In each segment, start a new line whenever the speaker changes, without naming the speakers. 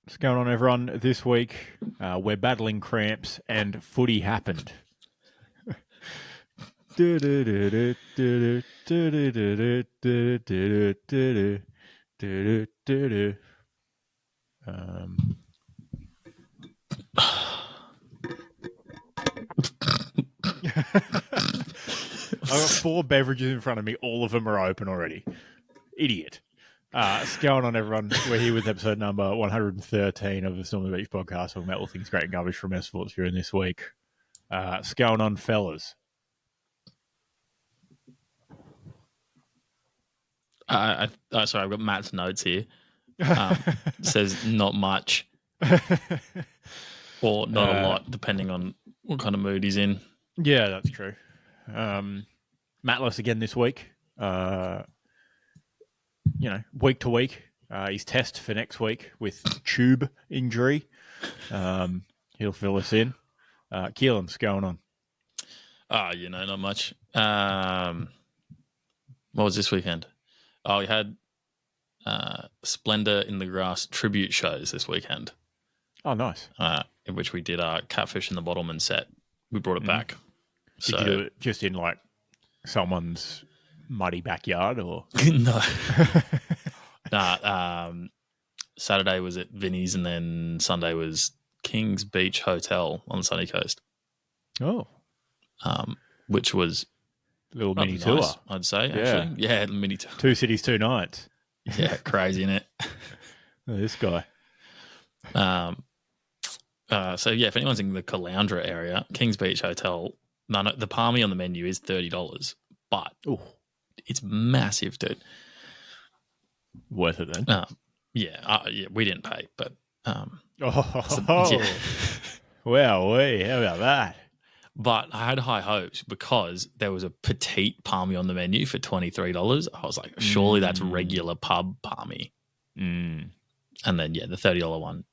What's going on, everyone? This week, we're battling cramps and footy happened. I've got 4 beverages in front of me. All of them are open already. Idiot. What's going on, everyone? We're here with episode number 113 of the Storm the Beach podcast, talking about all things great and garbage from our sports viewing this week. What's going on, fellas?
Sorry, I've got Matt's notes here. Says not much or not a lot, depending on what kind of mood he's in.
Yeah, that's true. Mattless again this week. Week to week. His test for next week with tube injury. He'll fill us in. Keelan, what's going on?
Not much. What was this weekend? Oh, we had Splendor in the Grass tribute shows this weekend.
Oh, nice.
In which we did our Catfish in the Bottleman set. We brought it back.
Did you do it just in like someone's muddy backyard or?
No. Saturday was at Vinnie's and then Sunday was King's Beach Hotel on the sunny coast.
Oh.
Which was
a little mini
nice,
tour,
I'd say, actually. Yeah, mini tour.
2 cities, 2 nights.
Yeah, crazy, innit?
This guy.
So, if anyone's in the Caloundra area, Kings Beach Hotel, the palmy on the menu is $30, but it's massive, dude.
Worth it then.
We didn't pay, but...
Wow, how about that?
But I had high hopes because there was a petite palmy on the menu for $23. I was like, surely that's regular pub palmy. And then, the $30 one,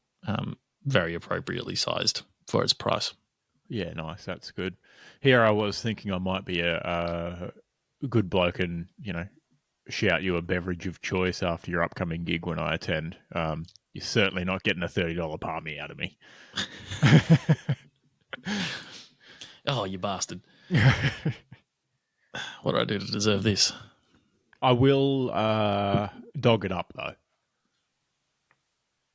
very appropriately sized for its price.
Yeah, nice. That's good. Here I was thinking I might be a good bloke and, shout you a beverage of choice after your upcoming gig when I attend. You're certainly not getting a $30 palmy out of me.
Oh, you bastard. What do I do to deserve this?
I will dog it up, though,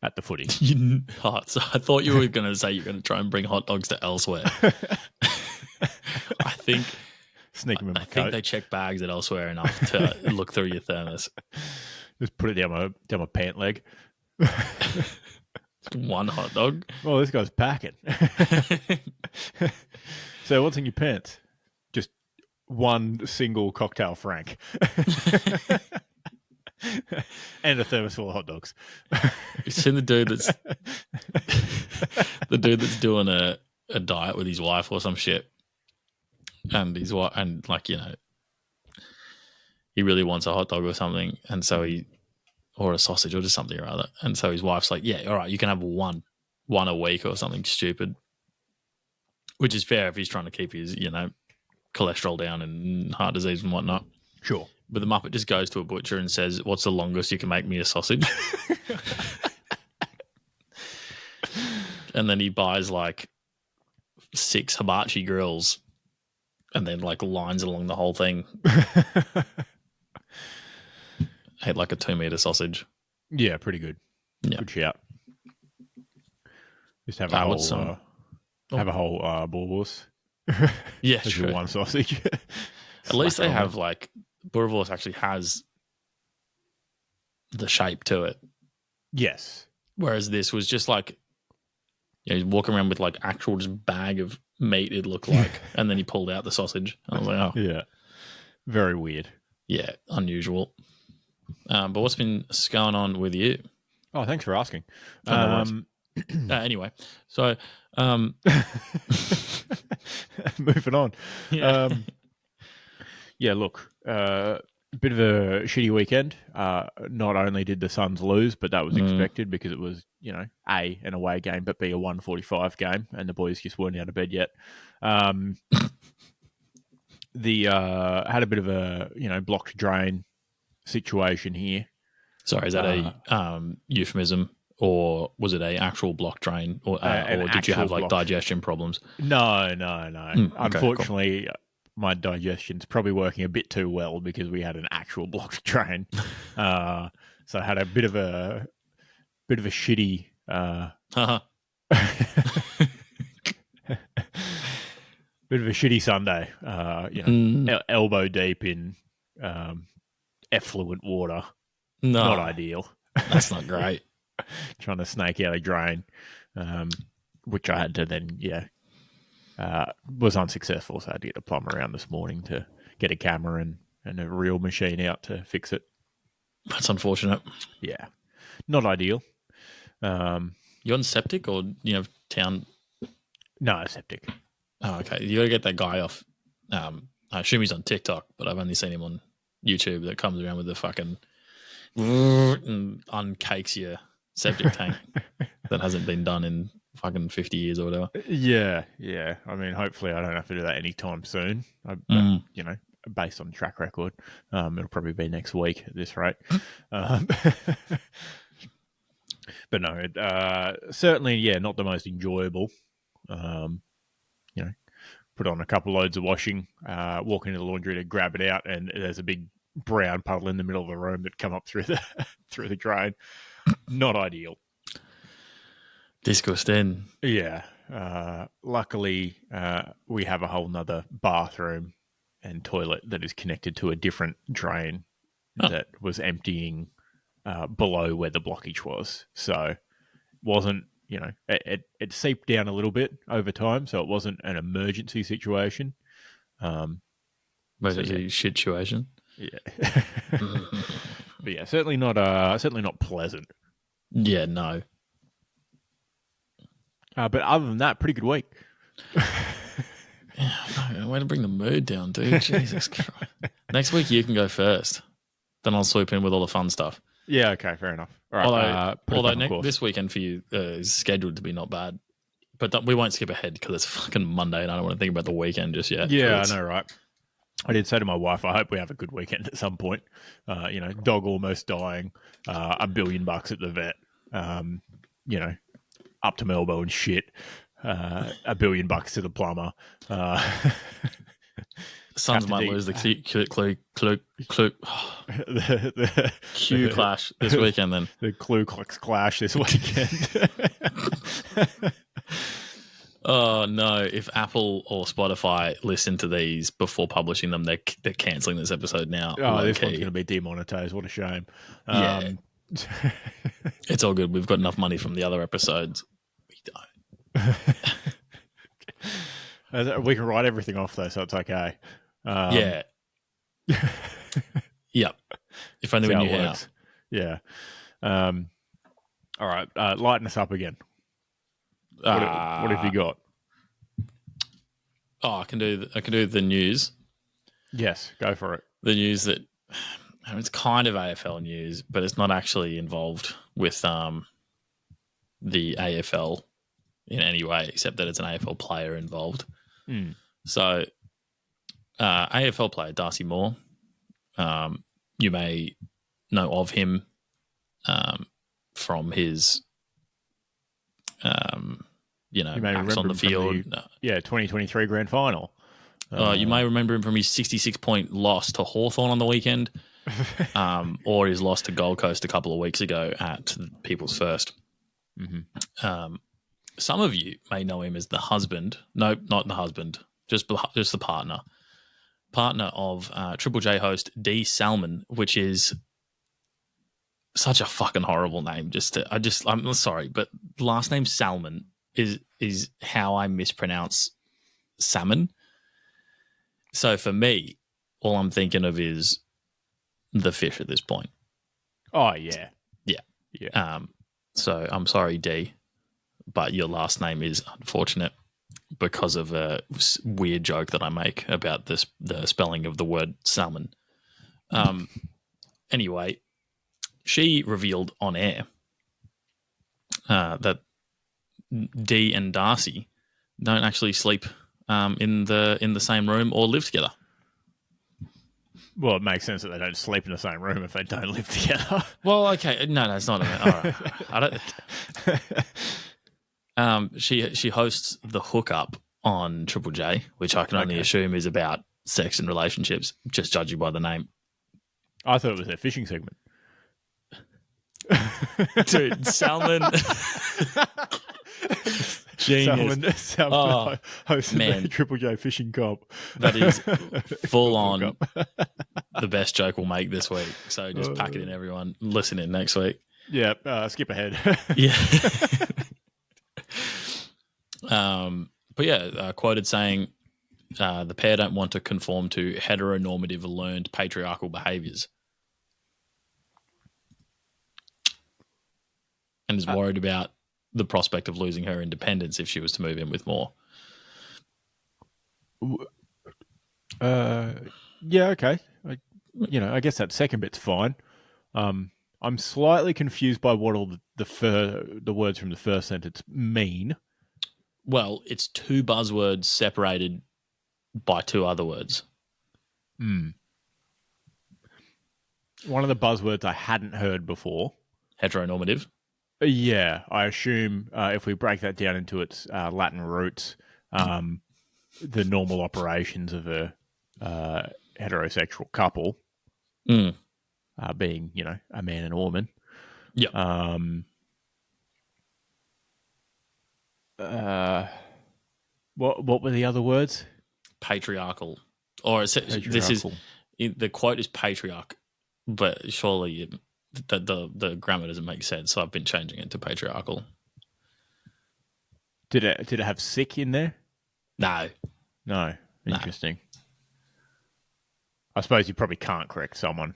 at the footy.
So I thought you were going to say you're going to try and bring hot dogs to elsewhere. I think they check bags at elsewhere enough to look through your thermos.
Just put it down my pant leg.
One hot dog.
Well, this guy's packing. So what's in your pants? Just one single cocktail Frank. And a thermos full of hot dogs.
You seen the dude that's doing a diet with his wife or some shit, and his wife, and he really wants a hot dog or something, and so or a sausage or just something or other, and so his wife's like, yeah, all right, you can have one a week or something stupid, which is fair if he's trying to keep his cholesterol down and heart disease and whatnot.
Sure.
But the Muppet just goes to a butcher and says, what's the longest you can make me a sausage? And then he buys 6 hibachi grills and then lines along the whole thing. Ate a 2-meter sausage.
Yeah, pretty good.
Yeah.
Good shout. Just have a whole bulbous.
Yeah, true.
One sausage.
At least they have Boerewors actually has the shape to it.
Yes.
Whereas this was just he's walking around with actual just bag of meat it looked like, and then he pulled out the sausage. I was like, oh.
Yeah. Very weird.
Yeah, unusual. But what's been going on with you?
Oh, thanks for asking.
Anyway, so
moving on.
Yeah.
Look, a bit of a shitty weekend. Not only did the Suns lose, but that was expected because it was, A, an away game, but B, a 1:45 game, and the boys just weren't out of bed yet. Had a bit of a, blocked drain situation here.
Sorry, is that a euphemism? or was it a actual block drain, or did you have like digestion problems?
No.
Okay,
Unfortunately, my digestion's probably working a bit too well because we had an actual blocked drain. So I had a bit of a shitty. Bit of a shitty Sunday. Elbow deep in effluent water.
No,
not ideal.
That's not great.
Trying to snake out a drain, which I had to then, was unsuccessful. So I had to get a plumber around this morning to get a camera and a real machine out to fix it.
That's unfortunate.
Yeah, not ideal.
You on septic or town?
No, septic.
Oh, okay. You got to get that guy off. I assume he's on TikTok, but I've only seen him on YouTube that comes around with the fucking and uncakes your septic tank that hasn't been done in fucking 50 years or whatever.
Yeah. I mean, hopefully I don't have to do that anytime soon. Based on track record, it'll probably be next week at this rate. But no, certainly, not the most enjoyable. Put on a couple loads of washing, walk into the laundry to grab it out, and there's a big brown puddle in the middle of the room that come up through the drain. Not ideal.
Disgusting.
Yeah. Luckily, we have a whole nother bathroom and toilet that is connected to a different drain that was emptying below where the blockage was. So it wasn't, it seeped down a little bit over time, so it wasn't an emergency situation.
Emergency situation.
Yeah. But yeah, certainly not pleasant.
Yeah, no.
But other than that, pretty good week.
Way to bring the mood down, dude. Jesus Christ. Next week you can go first. Then I'll swoop in with all the fun stuff.
Yeah, okay, fair enough. All right.
Although this weekend for you is scheduled to be not bad. But we won't skip ahead because it's fucking Monday and I don't want to think about the weekend just yet.
Yeah, I know, right? I did say to my wife, I hope we have a good weekend at some point. Dog almost dying, $1 billion at the vet, up to Melbourne and shit, $1 billion to the plumber.
Sons might lose the Q clash this weekend then.
The Ku Klux clash this weekend.
Oh no! If Apple or Spotify listen to these before publishing them, they're cancelling this episode now.
Oh, this one's going to be demonetized. What a shame.
Yeah. It's all good. We've got enough money from the other episodes. We
don't. We can write everything off though, so it's okay.
Yeah. Yep. If only we knew how.
Yeah. All right. Lighten us up again. What have you got?
Oh, I can do the news.
Yes, go for it.
The news that it's kind of AFL news, but it's not actually involved with the AFL in any way, except that it's an AFL player involved. So, AFL player Darcy Moore, you may know of him from his acts on the field.
2023 grand final.
You may remember him from his 66-point loss to Hawthorn on the weekend, or his loss to Gold Coast a couple of weeks ago at People's First. Mm-hmm. Some of you may know him as the husband. No, not the husband. Just the partner of Triple J host D Salmon, which is such a fucking horrible name. I'm sorry, but last name Salmon is how I mispronounce salmon. So for me, all I'm thinking of is the fish at this point.
Oh yeah.
So I'm sorry, D, but your last name is unfortunate because of a weird joke that I make about the spelling of the word salmon. Anyway, she revealed on air that D and Darcy don't actually sleep in the same room or live together.
Well, it makes sense that they don't sleep in the same room if they don't live together.
Well, okay, no, it's not. All right, I don't. She hosts the hookup on Triple J, which I can only assume is about sex and relationships, just judging by the name.
I thought it was their fishing segment.
Dude, Salmon. Genius.
Salmon hosting the Triple J fishing comp.
That is full on the best joke we'll make this week. So just pack it in, everyone. Listen in next week.
Yeah, skip ahead.
Yeah. But yeah, quoted saying, the pair don't want to conform to heteronormative learned patriarchal behaviours. And is worried about the prospect of losing her independence if she was to move in with Moore.
Yeah, okay. I guess that second bit's fine. I'm slightly confused by what all the words from the first sentence mean.
Well, it's two buzzwords separated by two other words.
One of the buzzwords I hadn't heard before.
Heteronormative.
Yeah, I assume if we break that down into its Latin roots, the normal operations of a heterosexual couple being, a man and a woman.
Yeah.
What were the other words?
Patriarchal. Or this is the quote is patriarch, but surely the grammar doesn't make sense, so I've been changing it to patriarchal.
Did it have sick in there?
No.
Interesting. I suppose you probably can't correct someone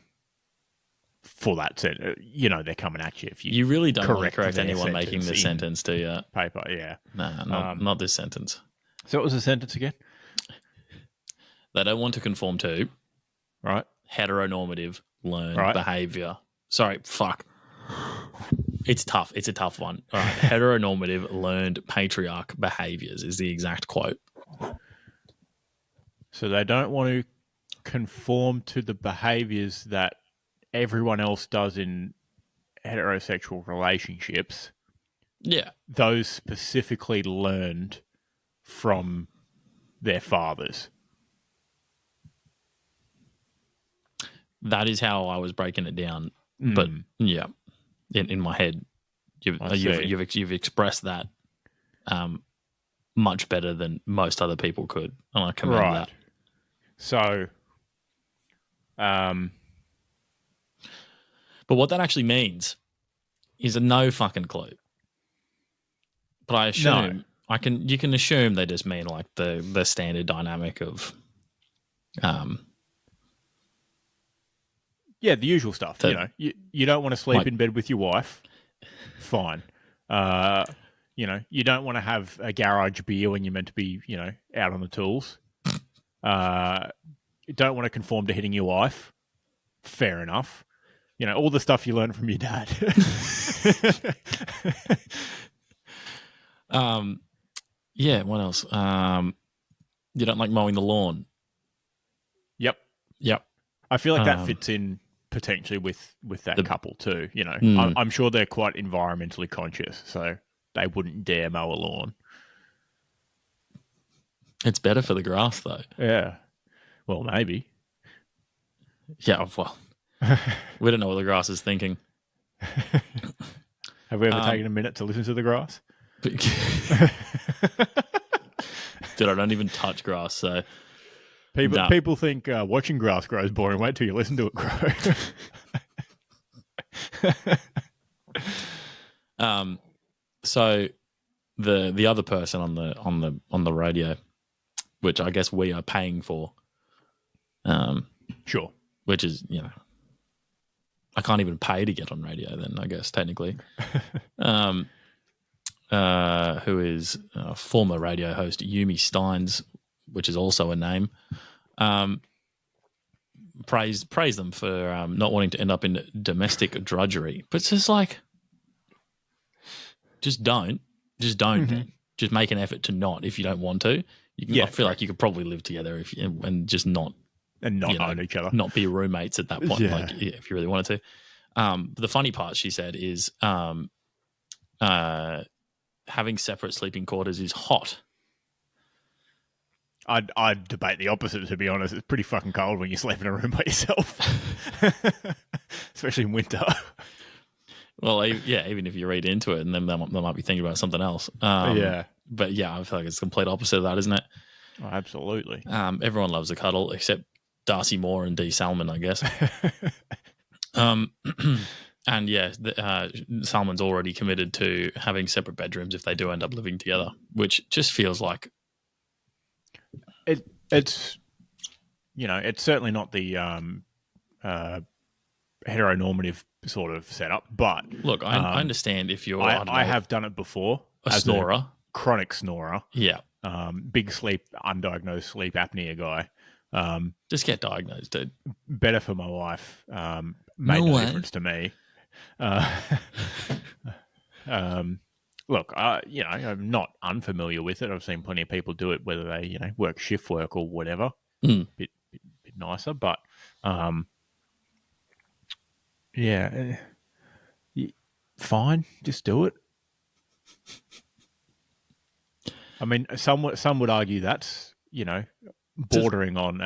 for that sentence. They're coming at you if you.
You really don't want to correct anyone making this sentence, do you?
Paper, yeah.
No, not this sentence.
So what was the sentence again?
They don't want to conform to heteronormative learned behaviour. Sorry, fuck. It's tough. It's a tough one. All right. Heteronormative learned patriarch behaviours is the exact quote.
So they don't want to conform to the behaviours that everyone else does in heterosexual relationships.
Yeah.
Those specifically learned from their fathers.
That is how I was breaking it down. But yeah, in my head, you've expressed that much better than most other people could, and I commend that.
So,
but what that actually means is a no fucking clue. But I assume you can assume they just mean like the standard dynamic of
yeah, the usual stuff. You don't want to sleep in bed with your wife. Fine. You don't want to have a garage beer when you're meant to be, out on the tools. You don't want to conform to hitting your wife. Fair enough. All the stuff you learn from your dad.
Yeah, what else? You don't like mowing the lawn. Yep.
I feel like that fits in potentially with that couple too. I'm sure they're quite environmentally conscious, so they wouldn't dare mow a lawn.
It's better for the grass, though.
Yeah. Well, maybe.
Yeah, well, we don't know what the grass is thinking.
Have we ever taken a minute to listen to the grass?
Dude, I don't even touch grass, so...
People think watching grass grow is boring. Wait till you listen to it grow.
So the other person on the radio, which I guess we are paying for,
sure,
which is I can't even pay to get on radio. Then I guess technically, who is former radio host Yumi Steins, which is also a name. Praise them for not wanting to end up in domestic drudgery, but it's just like, just don't. Then. Just make an effort to not if you don't want to. I feel like you could probably live together and just not
and not own each other,
not be roommates at that point.
Yeah.
Like if you really wanted to. But the funny part, she said, is having separate sleeping quarters is hot.
I'd debate the opposite, to be honest. It's pretty fucking cold when you sleep in a room by yourself, especially in winter.
Well, yeah, even if you read into it, and then they might be thinking about something else.
Yeah.
But yeah, I feel like it's the complete opposite of that, isn't it?
Oh, absolutely.
Everyone loves a cuddle, except Darcy Moore and D. Salmon, I guess. And yeah, Salmon's already committed to having separate bedrooms if they do end up living together, which just feels like
it's it's certainly not the heteronormative sort of setup. But
look, I understand if you're.
I have done it before.
A snorer,
chronic snorer.
Yeah.
Big undiagnosed sleep apnea guy.
Just get diagnosed, dude.
Better for my wife. Made no difference to me. Look, I'm not unfamiliar with it. I've seen plenty of people do it, whether they, work shift work or whatever. Bit nicer, but yeah, fine, just do it. I mean, some would argue that's bordering on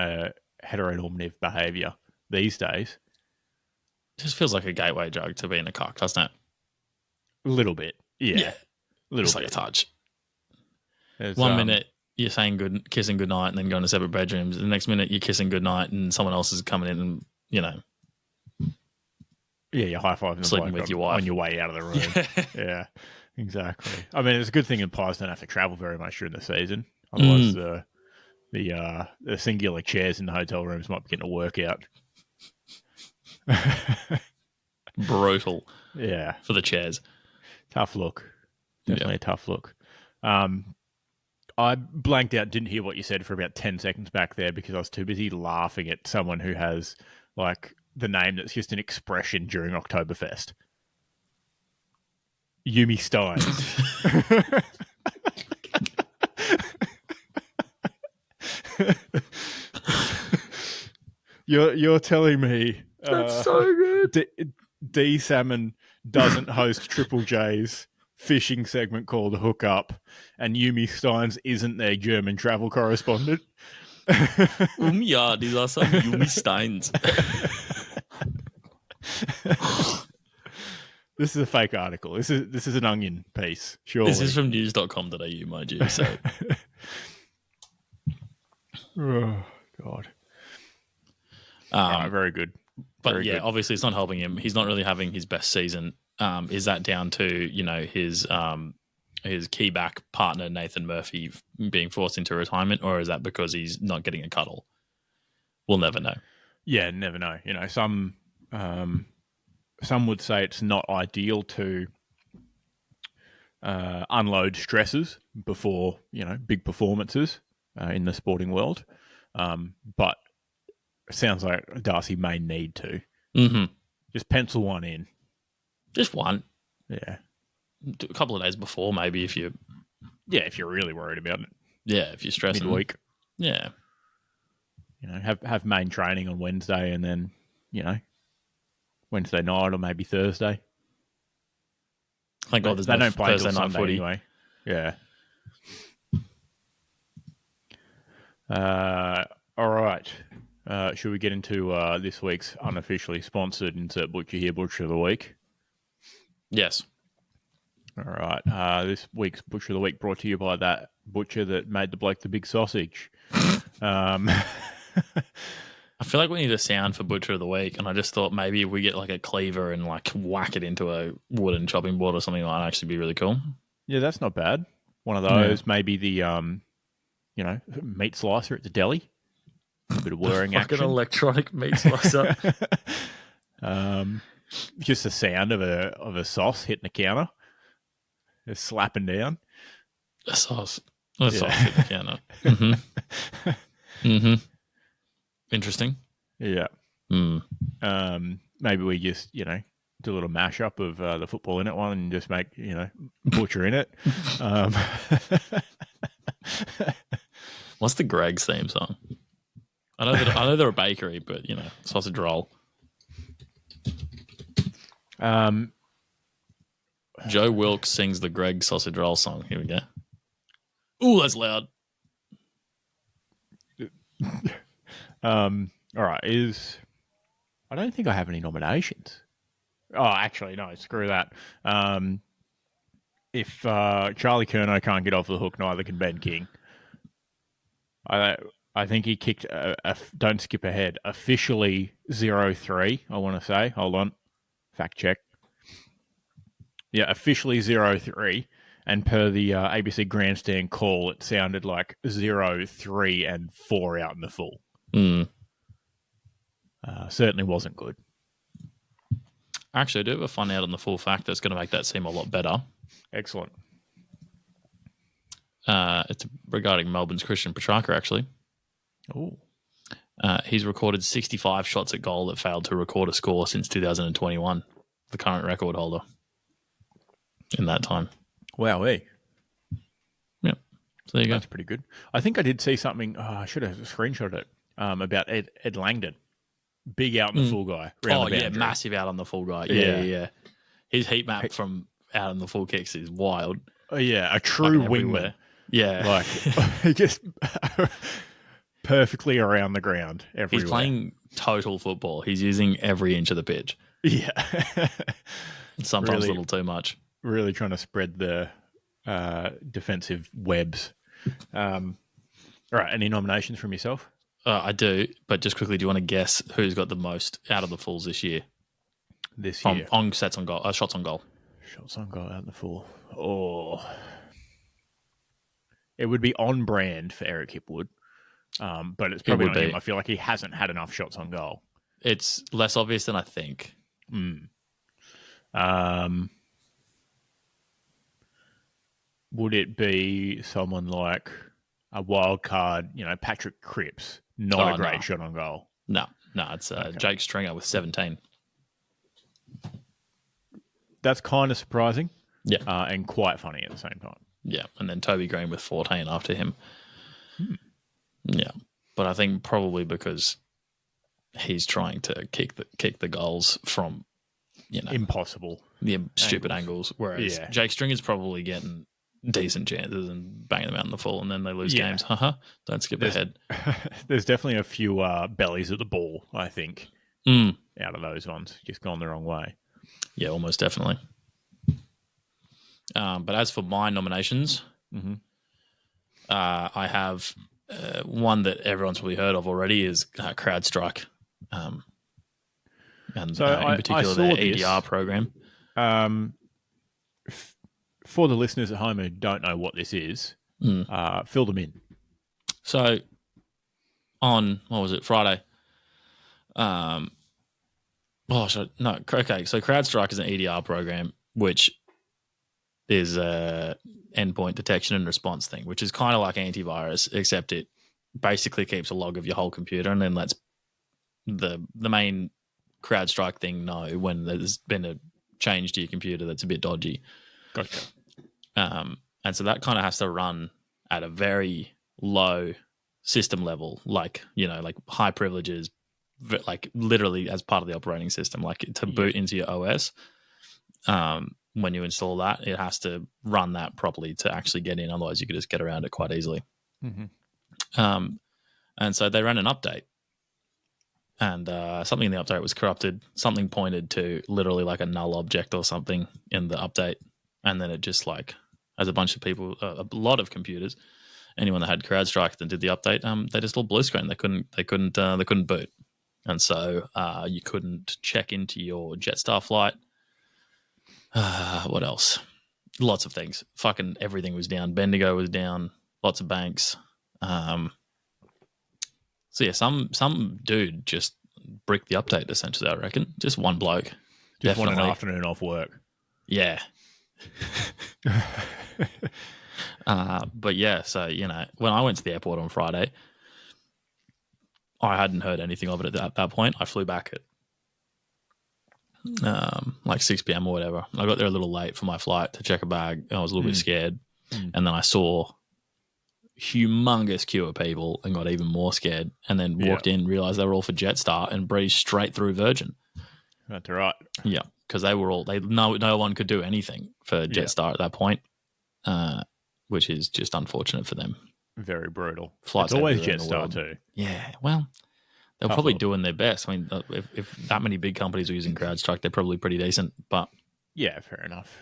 heteronormative behaviour these days.
Just feels like a gateway drug to being a cock, doesn't it?
A little bit, yeah.
Just like a touch.
There's,
1 minute you're saying kissing goodnight and then going to separate bedrooms. The next minute you're kissing goodnight and someone else is coming in and,
yeah, you're high-fiving
sleeping with your wife
on your way out of the room. Yeah, exactly. I mean, it's a good thing employees don't have to travel very much during the season. Otherwise, the singular chairs in the hotel rooms might be getting a workout.
Brutal.
Yeah.
For the chairs.
Tough look. Definitely a tough look. I blanked out, didn't hear what you said for about 10 seconds back there because I was too busy laughing at someone who has, like, the name that's just an expression during Oktoberfest. Yumi Steins. You're telling me
that's so good.
D Salmon doesn't host Triple J's fishing segment called Hook Up, and Steins isn't their German travel correspondent?
Ja, dieser some Yumi Steins.
This is a fake article. This is an Onion piece. Surely.
This is from news.com.au, mind you. So.
Oh God. Right, very good.
But
very
yeah,
good.
Obviously it's not helping him. He's not really having his best season. Is that down to his key back partner Nathan Murphy being forced into retirement, or is that because he's not getting a cuddle? We'll never know.
Yeah, never know. Some would say it's not ideal to unload stresses before big performances in the sporting world, but it sounds like Darcy may need to.
Mm-hmm.
Just pencil one in.
Just one.
Yeah.
A couple of days before, maybe, if you're
really worried about it.
Yeah, if you're stressing.
Midweek.
Yeah.
Have main training on Wednesday and then, Wednesday night or maybe Thursday.
Thank God there's
they don't play
Thursday
until
night
Sunday
footy.
Anyway. Yeah. All right. Should we get into this week's unofficially sponsored insert Butcher here, Butcher of the Week?
Yes.
All right. This week's Butcher of the Week brought to you by that butcher that made the bloke the big sausage.
I feel like we need a sound for Butcher of the Week, and I just thought maybe if we get like a cleaver and like whack it into a wooden chopping board or something, that would actually be really cool.
Yeah, that's not bad. One of those, maybe the meat slicer at the deli. A bit of whirring action.
Fucking electronic meat slicer.
Just the sound of a sauce hitting the counter, just slapping down.
A sauce hitting the counter. Mm-hmm. Mm-hmm. Interesting.
Yeah. Maybe we just do a little mashup of the football in it one and just make Butcher in it.
What's the Greg's theme song? I know they're a bakery, but sausage roll. Joe Wilkes sings the Greg sausage roll song. Here we go. Ooh, that's loud.
All right. I don't think I have any nominations. Oh, actually, no. Screw that. If Charlie Curnow can't get off the hook, neither can Ben King. I think he kicked don't skip ahead. Officially 0-3, I want to say. Hold on. Fact check. Yeah, officially 0-3. And per the ABC grandstand call, it sounded like 0-3 and 4 out in the full. Certainly wasn't good.
Actually, I do have a fun out on the full fact that's going to make that seem a lot better.
Excellent.
It's regarding Melbourne's Christian Petrarca, actually.
Oh.
He's recorded 65 shots at goal that failed to record a score since 2021, the current record holder in that time.
Wow,
Yep. So there you go.
That's pretty good. I think I did see something. I should have screenshotted it about Ed Langdon. Big out in the full guy.
Oh, yeah, massive out on the full guy. Yeah. His heat map from out on the full kicks is wild.
Oh, yeah, a true wingman.
Yeah.
Like, just perfectly around the ground everywhere.
He's playing total football. He's using every inch of the pitch.
Yeah.
Sometimes really, a little too much.
Really trying to spread the defensive webs. All right, any nominations from yourself?
I do, but just quickly, do you want to guess who's got the most out of the fulls this year?
This year?
On shots on goal.
Shots on goal out of the full. Oh. It would be on brand for Eric Hipwood, but it's probably not him. I feel like he hasn't had enough shots on goal.
It's less obvious than I think.
Would it be someone like a wild card, Patrick Cripps? Not a great shot on goal.
No, it's Jake Stringer with 17.
That's kind of surprising.
Yeah.
And quite funny at the same time.
Yeah, and then Toby Green with 14 after him. Yeah, but I think probably because he's trying to kick the goals from,
impossible,
the stupid angles. Whereas Jake Stringer's probably getting decent chances and banging them out in the full, and then they lose games. Don't skip ahead.
There's definitely a few bellies at the ball, I think, out of those ones. Just gone the wrong way.
Yeah, almost definitely. But as for my nominations, I have one that everyone's probably heard of already is CrowdStrike. And so in particular, their EDR program.
For the listeners at home who don't know what this is, fill them in.
So on, Friday? So CrowdStrike is an EDR program, which is a endpoint detection and response thing, which is kind of like antivirus, except it basically keeps a log of your whole computer and then lets the main CrowdStrike thing know when there's been a change to your computer that's a bit dodgy.
Gotcha.
And so that kind of has to run at a very low system level, like high privileges, like literally as part of the operating system, like to boot into your OS. When you install that, it has to run that properly to actually get in. Otherwise, you could just get around it quite easily. And so they ran an update, and something in the update was corrupted. Something pointed to literally like a null object or something in the update, and then it just as a bunch of people, a lot of computers, anyone that had CrowdStrike that did the update, they just all blue screen. They couldn't boot, and so you couldn't check into your Jetstar flight. What else? Lots of things. Fucking everything was down. Bendigo was down. Lots of banks. So yeah, some dude just bricked the update. Essentially, I reckon just one bloke.
Just want an afternoon off work.
Yeah. But yeah, so when I went to the airport on Friday, I hadn't heard anything of it at that point. I flew back at 6 p.m. or whatever. I got there a little late for my flight to check a bag. I was a little bit scared, and then I saw humongous queue of people and got even more scared, and then walked in, realized they were all for Jetstar, and breezed straight through Virgin.
That's right.
Yeah, because they were all no one could do anything for Jetstar at that point, which is just unfortunate for them.
Very brutal.
Flights
it's always
everywhere in the
Jetstar
world.
too.
Yeah, well, they're probably doing their best. I mean, if that many big companies are using CrowdStrike, they're probably pretty decent. But
yeah, fair enough.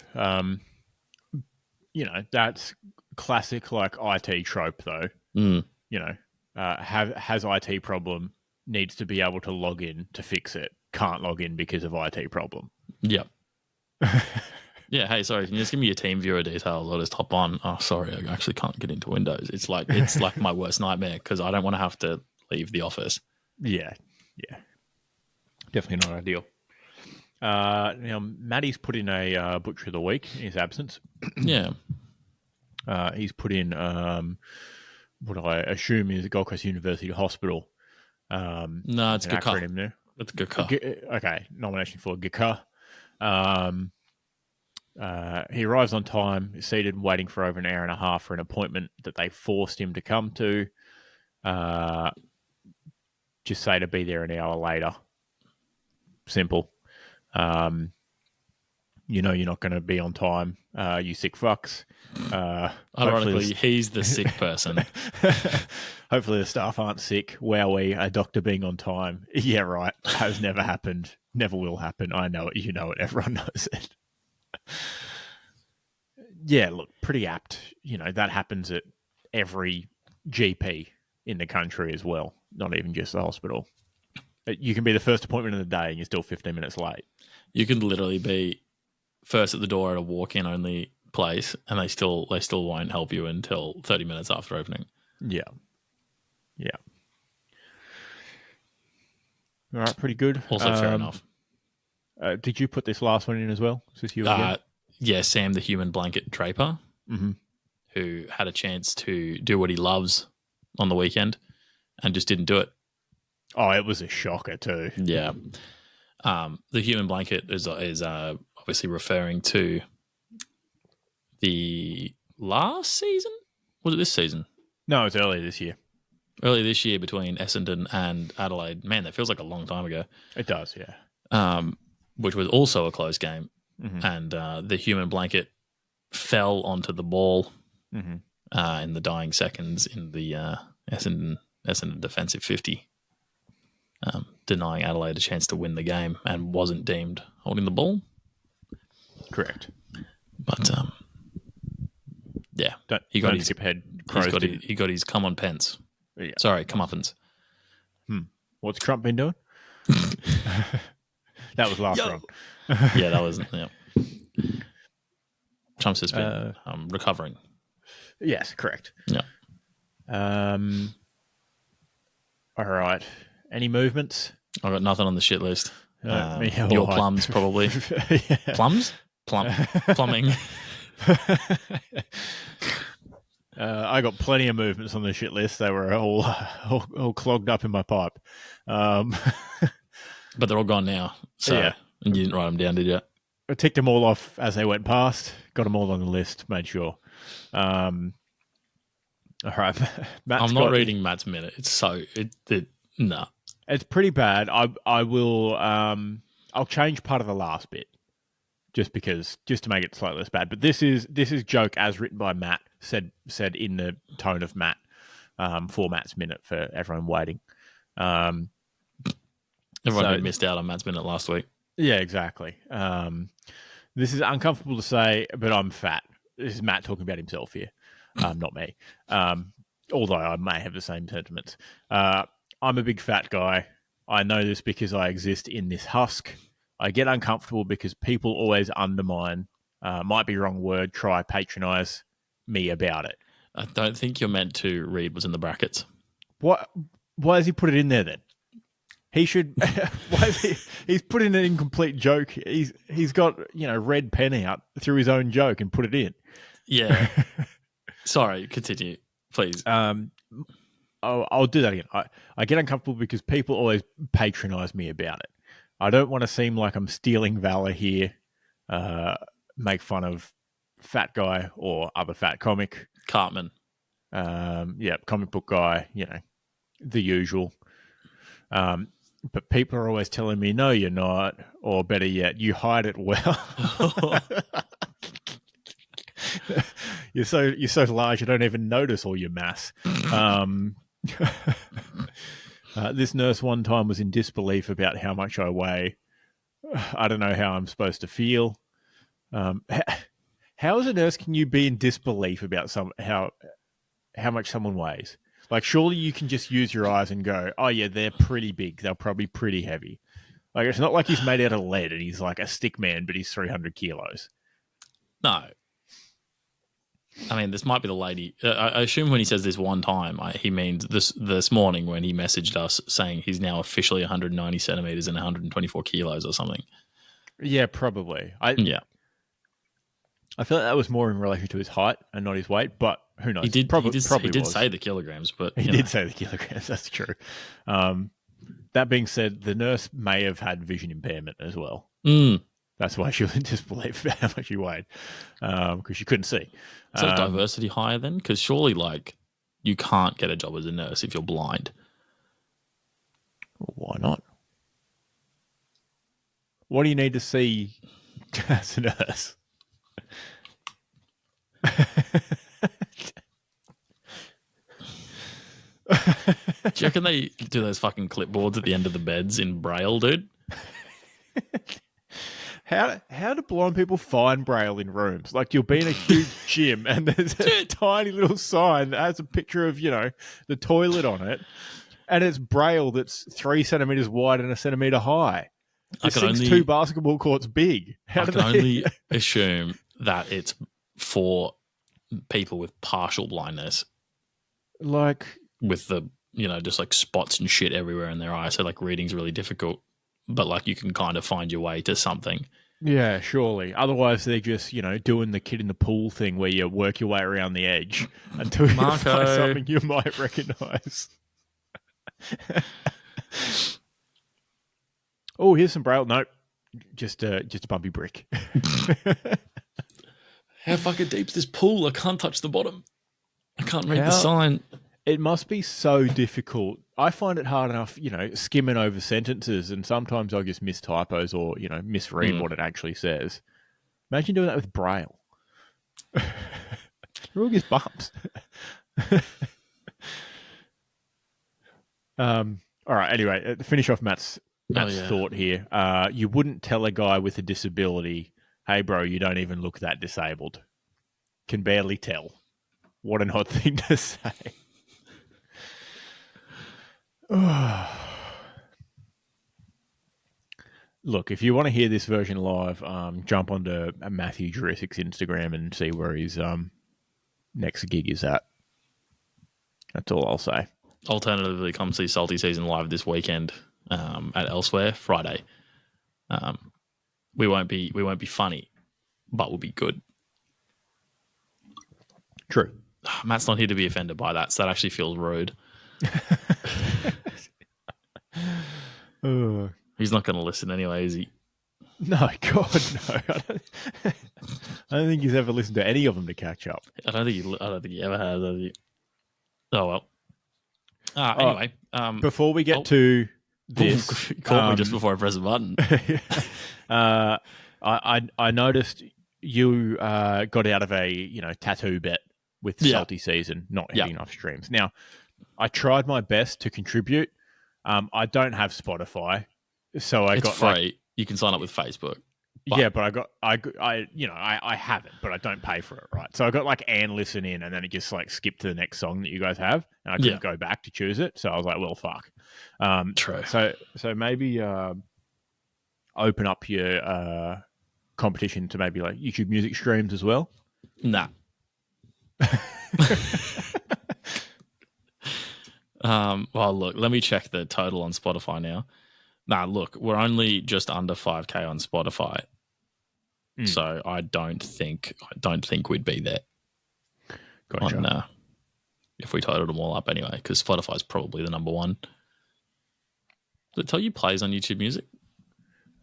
That's classic like IT trope though. Has IT problem, needs to be able to log in to fix it, can't log in because of IT problem.
Yep. Yeah, hey, sorry, can you just give me your team viewer details? I'll just hop on. Oh, sorry, I actually can't get into Windows. It's like my worst nightmare because I don't want to have to leave the office.
Yeah. Definitely not ideal. Now, Maddie's put in a Butcher of the Week in his absence.
Yeah.
He's put in what I assume is Gold Coast University Hospital.
No, it's GCA.
Acronym there.
It's GCA.
Okay, nomination for GCA. He arrives on time, is seated and waiting for over an hour and a half for an appointment that they forced him to come to. Just say to be there an hour later. Simple. You're not going to be on time. You sick fucks.
Ironically, he's the sick person.
Hopefully the staff aren't sick. Wowee, a doctor being on time. Yeah, right. Has never happened. Never will happen. I know it. You know it. Everyone knows it. Yeah, look, pretty apt. That happens at every GP in the country as well, not even just the hospital. You can be the first appointment of the day and you're still 15 minutes late.
You can literally be first at the door at a walk-in only place and they still won't help you until 30 minutes after opening.
Yeah. All right, pretty good.
Also fair enough.
Did you put this last one in as well? Is this you again?
Yeah, Sam the human blanket draper, who had a chance to do what he loves on the weekend and just didn't do it.
Oh, it was a shocker too.
Yeah. The human blanket is obviously referring to the last season? Was it this season?
No, it's earlier this year.
Earlier this year between Essendon and Adelaide. Man, that feels like a long time ago.
It does, yeah.
Which was also a close game. And the human blanket fell onto the ball in the dying seconds in the Essendon defensive 50, denying Adelaide a chance to win the game and wasn't deemed holding the ball.
Correct.
But yeah, he got his come on pence.
Yeah.
Sorry, comeuppance.
What's Trump been doing? That was last round.
Yeah, that was. Yeah. Trump's just been recovering.
Yes, correct.
Yeah.
All right. Any movements?
I've got nothing on the shit list.
Yeah,
your plums, probably.
Yeah.
Plums? Plumbing.
I got plenty of movements on the shit list. They were all clogged up in my pipe.
But they're all gone now. So
yeah.
And you didn't write them down, did you?
I ticked them all off as they went past. Got them all on the list. Made sure. All right.
I'm not reading Matt's minute. It's so no.
It's pretty bad. I will. I'll change part of the last bit, just to make it slightly less bad. But this is joke as written by Matt. Said in the tone of Matt. For Matt's minute for everyone waiting.
Everyone who missed out on Matt's minute last week.
Yeah, exactly. This is uncomfortable to say, but I'm fat. This is Matt talking about himself here, not me. Although I may have the same sentiments. I'm a big fat guy. I know this because I exist in this husk. I get uncomfortable because people always undermine, might be wrong word, try patronize me about it.
I don't think you're meant to read what's in the brackets.
What? Why has he put it in there then? He should. Why is he's put in an incomplete joke. He's got red pen out through his own joke and put it in.
Yeah. Sorry. Continue, please.
I'll do that again. I get uncomfortable because people always patronize me about it. I don't want to seem like I'm stealing valor here. Make fun of fat guy or other fat comic.
Cartman.
Comic book guy, the usual. But people are always telling me, no, you're not, or better yet, you hide it well. You're so large, you don't even notice all your mass. This nurse one time was in disbelief about how much I weigh. I don't know how I'm supposed to feel. How as a nurse can you be in disbelief about how much someone weighs? Like, surely you can just use your eyes and go, oh yeah, they're pretty big. They're probably pretty heavy. Like, it's not like he's made out of lead and he's like a stick man, but he's 300 kilos.
No. I mean, this might be the lady. I assume when he says this one time, he means this morning when he messaged us saying he's now officially 190 centimeters and 124 kilos or something.
Yeah, probably. I feel like that was more in relation to his height and not his weight, but who knows?
He did
probably
say the kilograms, but
he did say the kilograms. That's true. That being said, the nurse may have had vision impairment as well. That's why she was in disbelief about how much she weighed, because she couldn't see.
Is that diversity higher then? Because surely, you can't get a job as a nurse if you're blind.
Well, why not? What do you need to see as a nurse?
Do you reckon they do those fucking clipboards at the end of the beds in Braille, dude?
How do blind people find Braille in rooms? Like, you'll be in a huge gym and there's a tiny little sign that has a picture of, the toilet on it, and it's Braille that's 3 centimeters wide and 1 centimeter high. This thing's 2 basketball courts big.
I can only assume that it's for people with partial blindness.
Like,
with the, just like spots and shit everywhere in their eyes. So reading's really difficult, but you can kind of find your way to something.
Yeah, surely. Otherwise, they're just, doing the kid in the pool thing where you work your way around the edge until you find something you might recognise. Oh, here's some Braille. Nope. Just a bumpy brick.
How fucking deep's this pool? I can't touch the bottom. I can't read the sign.
It must be so difficult. I find it hard enough, skimming over sentences, and sometimes I just miss typos or, misread what it actually says. Imagine doing that with Braille. It all gets bumps. All right, anyway, to finish off Matt's thought here. You wouldn't tell a guy with a disability, hey, bro, you don't even look that disabled. Can barely tell. What an odd thing to say. Look, if you want to hear this version live, jump onto Matthew Jurassic's Instagram and see where his next gig is at. That's all I'll say.
Alternatively, come see Salty Season live this weekend at Elsewhere Friday. We won't be funny, but we'll be good.
True.
Matt's not here to be offended by that, so that actually feels rude. He's not going to listen anyway, is he?
No, God, no. I don't think he's ever listened to any of them to catch up.
I don't think he ever has. Oh well. Anyway,
before we get to this,
caught me just before I press the button.
I noticed you got out of a tattoo bet with Salty Season not hitting enough streams. Now, I tried my best to contribute. I don't have Spotify, so it's free.
You can sign up with Facebook.
But I have it, but I don't pay for it, right? So I got Anne listen in, and then it just skipped to the next song that you guys have, and I couldn't go back to choose it. So I was like, well, fuck.
True.
So maybe open up your competition to maybe YouTube Music streams as well.
Nah. Well, look, let me check the total on Spotify now. Nah, look, we're only just under 5K on Spotify, so I don't think we'd be there. Gotcha. If we totaled them all up anyway, because Spotify's probably the number one. Does it tell you plays on YouTube Music?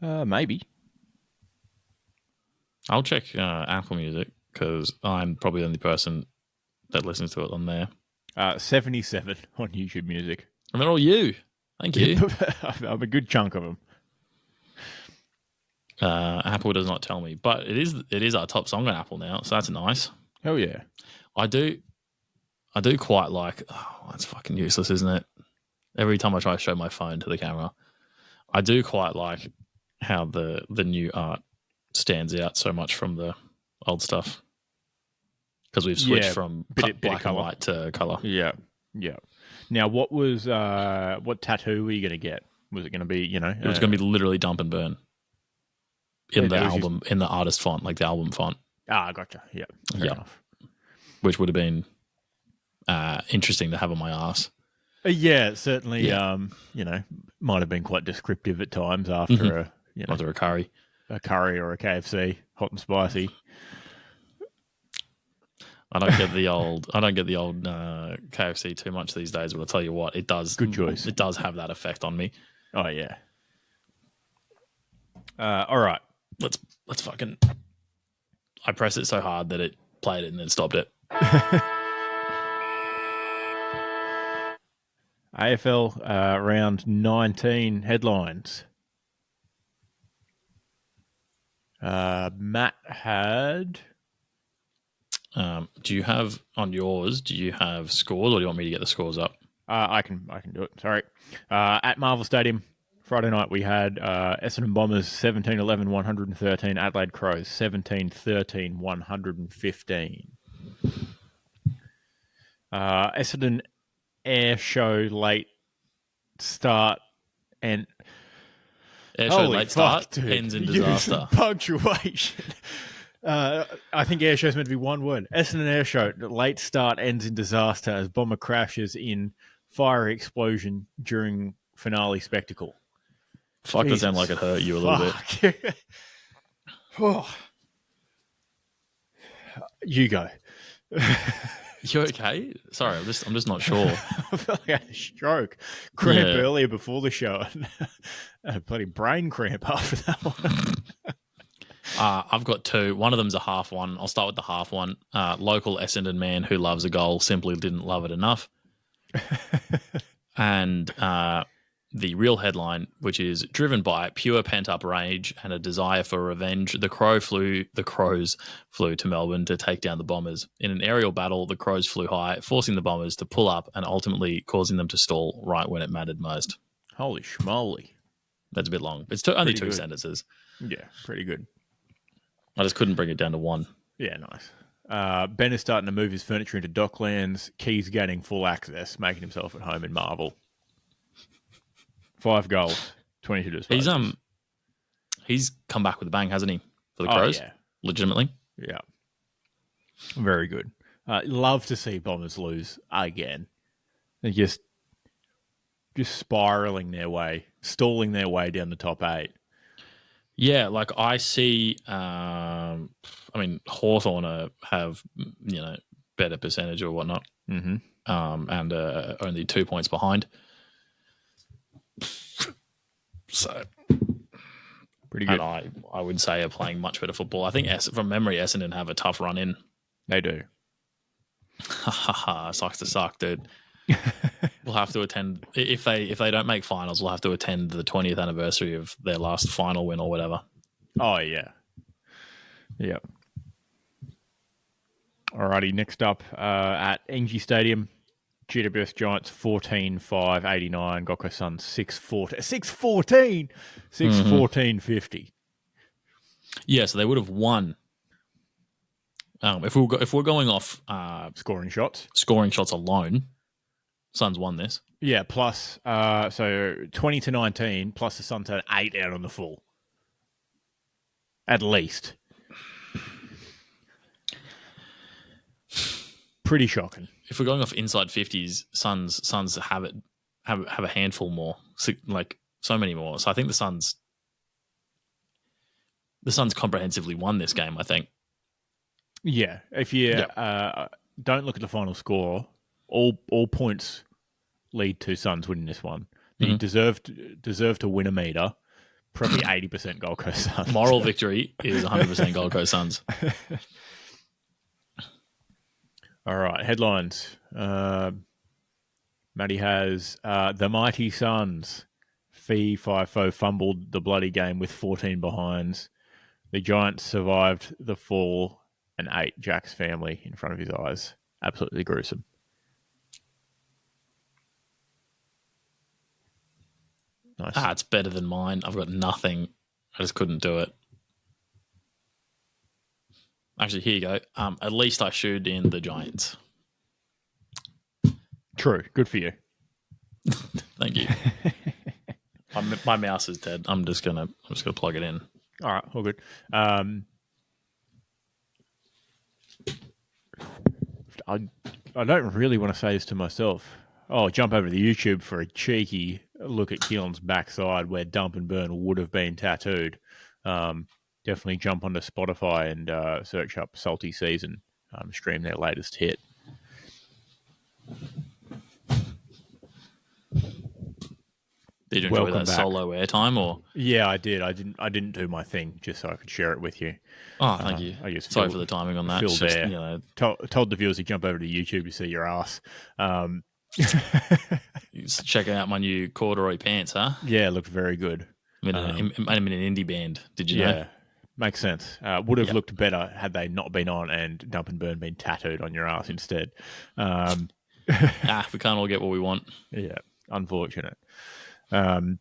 Maybe.
I'll check Apple Music because I'm probably the only person that listens to it on there.
77 on YouTube Music.
And they're all you. Thank you.
I'm a good chunk of them.
Apple does not tell me, but it is our top song on Apple now, so that's nice.
Oh yeah,
I do quite like. Oh, that's fucking useless, isn't it? Every time I try to show my phone to the camera, I do quite like how the new art stands out so much from the old stuff because we've switched from black and white to color.
Yeah. Now, what tattoo were you going to get? Was it going to be, It
was going to be literally dump and burn in the album, in the artist font, like the album font.
Ah, gotcha. Yeah. Fair enough.
Which would have been interesting to have on my ass.
Yeah, certainly. Yeah. Might have been quite descriptive at times after
after a curry
or a KFC, hot and spicy.
I don't get the old KFC too much these days, but I'll tell you what, it does.
Good choice.
It does have that effect on me.
Oh yeah. All right,
let's fucking. I pressed it so hard that it played it and then stopped it.
AFL round 19 headlines. Matt had.
Do you have on yours? Do you have scores, or do you want me to get the scores up?
I can do it. Sorry. At Marvel Stadium, Friday night we had Essendon Bombers 17-11, 113. Adelaide Crows 17-13, 115. Essendon Air Show late start and
Air Show late start ends in disaster.
Punctuation. I think air show's meant to be one word. Essendon Air Show, late start ends in disaster as bomber crashes in fiery explosion during finale spectacle.
Fuck, that sound like it hurt you a little bit.
Oh. You go.
You okay? Sorry, I'm just not sure.
I felt like I had a stroke. Cramp earlier before the show. A bloody brain cramp after that one.
I've got two. One of them's a half one. I'll start with the half one. Local Essendon man who loves a goal simply didn't love it enough. And the real headline, which is driven by pure pent-up rage and a desire for revenge, the Crows flew to Melbourne to take down the Bombers. In an aerial battle, the Crows flew high, forcing the Bombers to pull up and ultimately causing them to stall right when it mattered most.
Holy schmoly.
That's a bit long. It's only two sentences.
Yeah, pretty good.
I just couldn't bring it down to one.
Yeah, nice. Ben is starting to move his furniture into Docklands. Keys gaining full access, making himself at home in Marvel. 5 goals, 22 disposals.
He's come back with a bang, hasn't he? For the Crows?
Yeah.
Legitimately?
Yeah. Very good. Love to see Bombers lose again. They're just spiraling their way, stalling their way down the top 8.
Yeah, like I see, Hawthorn have, better percentage or whatnot.
Mm-hmm.
And only 2 points behind. So,
pretty good.
And I would say are playing much better football. I think from memory, Essendon have a tough run in.
They do.
Sucks to suck, dude. We'll have to attend if they don't make finals. We'll have to attend the 20th anniversary of their last final win or whatever.
Oh yeah. Alrighty, next up at Engie Stadium, GWS Giants 14-5, 89. Gold Coast Suns 6-14, 6-14-50.
Yeah, so they would have won. If we're going off
scoring shots
alone, Suns won this.
Yeah, plus so 20-19, plus the Suns had 8 out on the full, at least. Pretty shocking.
If we're going off inside 50s, Suns have a handful more, like so many more. So I think the Suns comprehensively won this game, I think.
Yeah, if you don't look at the final score, all points lead to Suns winning this one. You deserve to win a meter, probably 80% Gold Coast Suns.
Moral victory is 100% Gold Coast Suns.
All right, headlines. Matty has the Mighty Suns. Fee Fifo fumbled the bloody game with 14 behinds. The Giants survived the fall and ate Jack's family in front of his eyes. Absolutely gruesome. Nice.
It's better than mine. I've got nothing. I just couldn't do it. Actually, here you go. At least I shoed in the Giants.
True. Good for you.
Thank you. My mouse is dead. I'm just gonna plug it in.
All right, all good. I don't really want to say this to myself. Oh, jump over to YouTube for a cheeky look at Keelan's backside where Dump and Burn would have been tattooed. Definitely jump onto Spotify and search up Salty Season, stream their latest hit.
Did you enjoy that solo airtime, or?
Yeah, I did. I didn't do my thing just so I could share it with you.
Oh, thank you. Sorry for the timing on that.
Just, there. Told the viewers to jump over to YouTube to see your ass.
Check out my new corduroy pants, huh?
Yeah, looked very good.
I'm in an indie band. Did you know? Yeah,
makes sense. Would have looked better had they not been on and Dump and Burn been tattooed on your ass instead.
We can't all get what we want.
Yeah, unfortunate. Hogan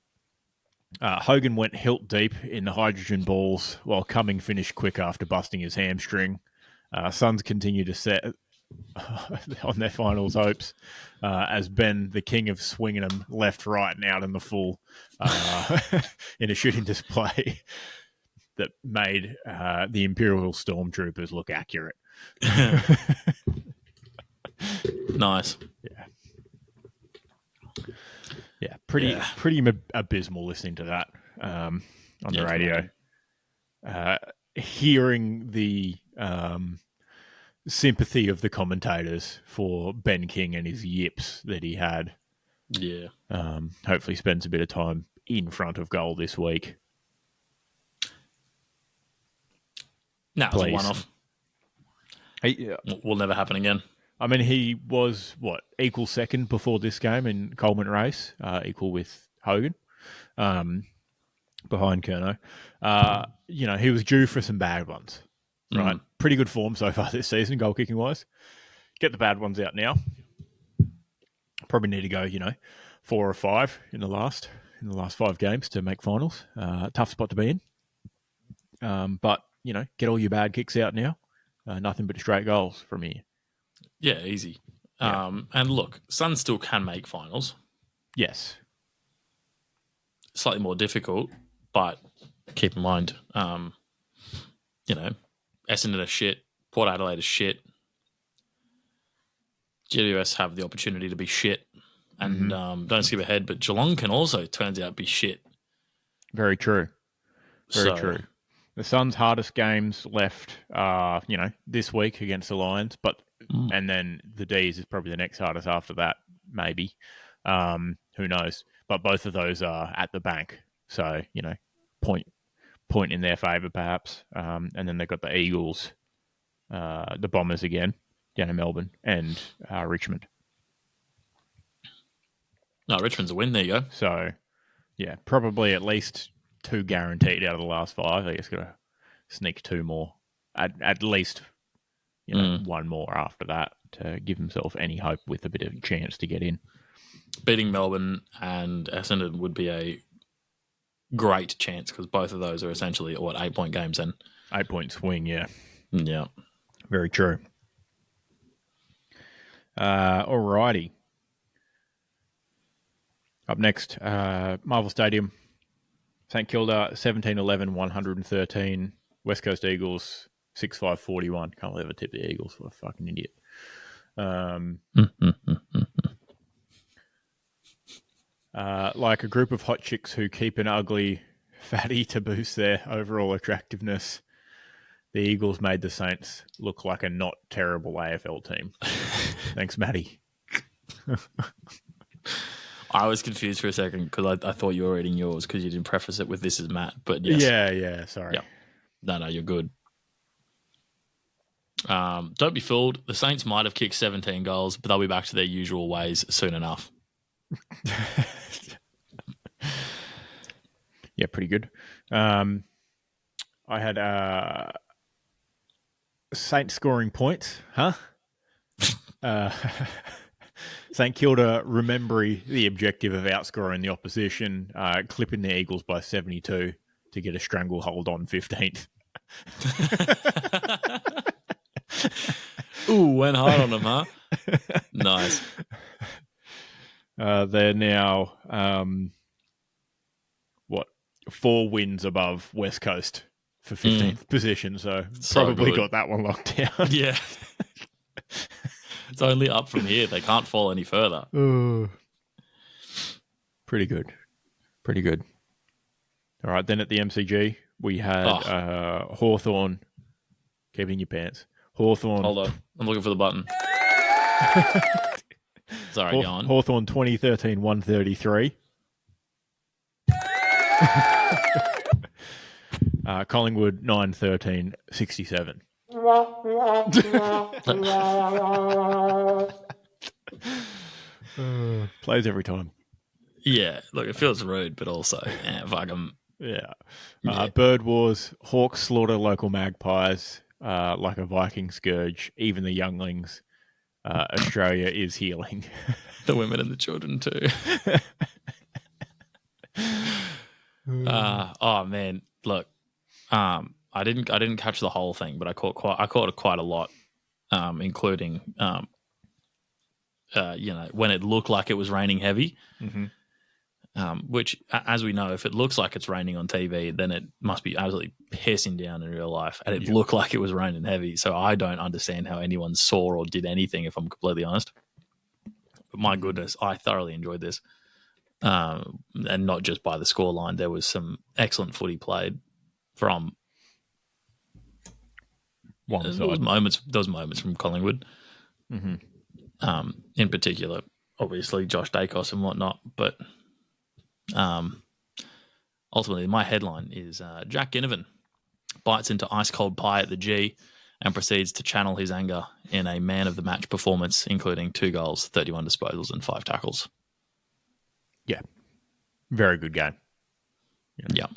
went hilt deep in the hydrogen balls while Cumming finished quick after busting his hamstring. Suns continue to set on their finals hopes as Ben, the king of swinging them left, right, and out in the full in a shooting display that made the Imperial Stormtroopers look accurate.
Nice.
Yeah, pretty abysmal listening to that on the radio. Hearing the sympathy of the commentators for Ben King and his yips that he had.
Yeah.
Hopefully spends a bit of time in front of goal this week.
No, it was a one-off. Will never happen again.
I mean, he was, equal second before this game in Coleman race, equal with Hogan, behind Curnow. He was due for some bad ones, right? Pretty good form so far this season, goal-kicking-wise. Get the bad ones out now. Probably need to go, 4 or 5 in the last 5 games to make finals. Tough spot to be in. But, get all your bad kicks out now. Nothing but straight goals from here.
Yeah, easy. Yeah. And look, Suns still can make finals.
Yes.
Slightly more difficult, but keep in mind, Essendon are shit, Port Adelaide is shit. GWS have the opportunity to be shit. And don't skip ahead, but Geelong can also, turns out, be shit.
Very true. Very true. The Suns' hardest games left are, this week against the Lions, and then the D's is probably the next hardest after that, maybe. Who knows? But both of those are at the bank. So, point in their favour, perhaps. And then they've got the Eagles, the Bombers again, down in Melbourne, and Richmond.
No, Richmond's a win. There you go.
So, probably at least 2 guaranteed out of the last 5. I guess got to sneak 2 more, at least, 1 more after that to give himself any hope with a bit of a chance to get in.
Beating Melbourne and Essendon would be a great chance because both of those are essentially 8-point games then.
8-point swing, yeah.
Yeah.
Very true. Alrighty. Up next, Marvel Stadium. St Kilda, 17-11, 113. West Coast Eagles, 6-5, 41. Can't believe I tipped the Eagles. What a fucking idiot. Like a group of hot chicks who keep an ugly fatty to boost their overall attractiveness, the Eagles made the Saints look like a not terrible AFL team. Thanks, Matty.
I was confused for a second because I thought you were reading yours because you didn't preface it with "This is Matt." But yes.
Yeah. Sorry.
Yep. No, you're good. Don't be fooled. The Saints might have kicked 17 goals, but they'll be back to their usual ways soon enough.
Yeah, pretty good. I had Saints scoring points, huh? St Kilda remembering the objective of outscoring the opposition, clipping the Eagles by 72 to get a stranglehold on 15th.
Ooh, went hard on them, huh? Nice.
They're now, 4 wins above West Coast for 15th position, so probably got that one locked down.
Yeah. It's only up from here. They can't fall any further.
Pretty good. Pretty good. All right, then at the MCG, we had Hawthorn. Keep it in your pants. Hawthorn.
Hold on. I'm looking for the button. Sorry, go on.
Hawthorn 2013 133. Collingwood 913 67. Plays every time.
Yeah, look, it feels rude, but also, fuck them.
Yeah. Bird Wars, Hawks slaughter local magpies like a Viking scourge, even the younglings. Australia is healing.
The women and the children too. Oh man, look, I didn't catch the whole thing, but I caught quite a lot, including when it looked like it was raining heavy.
Mm-hmm.
Which, as we know, if it looks like it's raining on TV, then it must be absolutely pissing down in real life. And it looked like it was raining heavy. So I don't understand how anyone saw or did anything, if I'm completely honest. But my goodness, I thoroughly enjoyed this. And not just by the scoreline. There was some excellent footy played from
one side.
Those moments from Collingwood.
Mm-hmm.
In particular, obviously, Josh Dacos and whatnot. But ultimately, my headline is Jack Ginnivan bites into ice cold pie at the G and proceeds to channel his anger in a man of the match performance, including 2 goals, 31 disposals, and 5 tackles.
Yeah, very good game.
Yeah,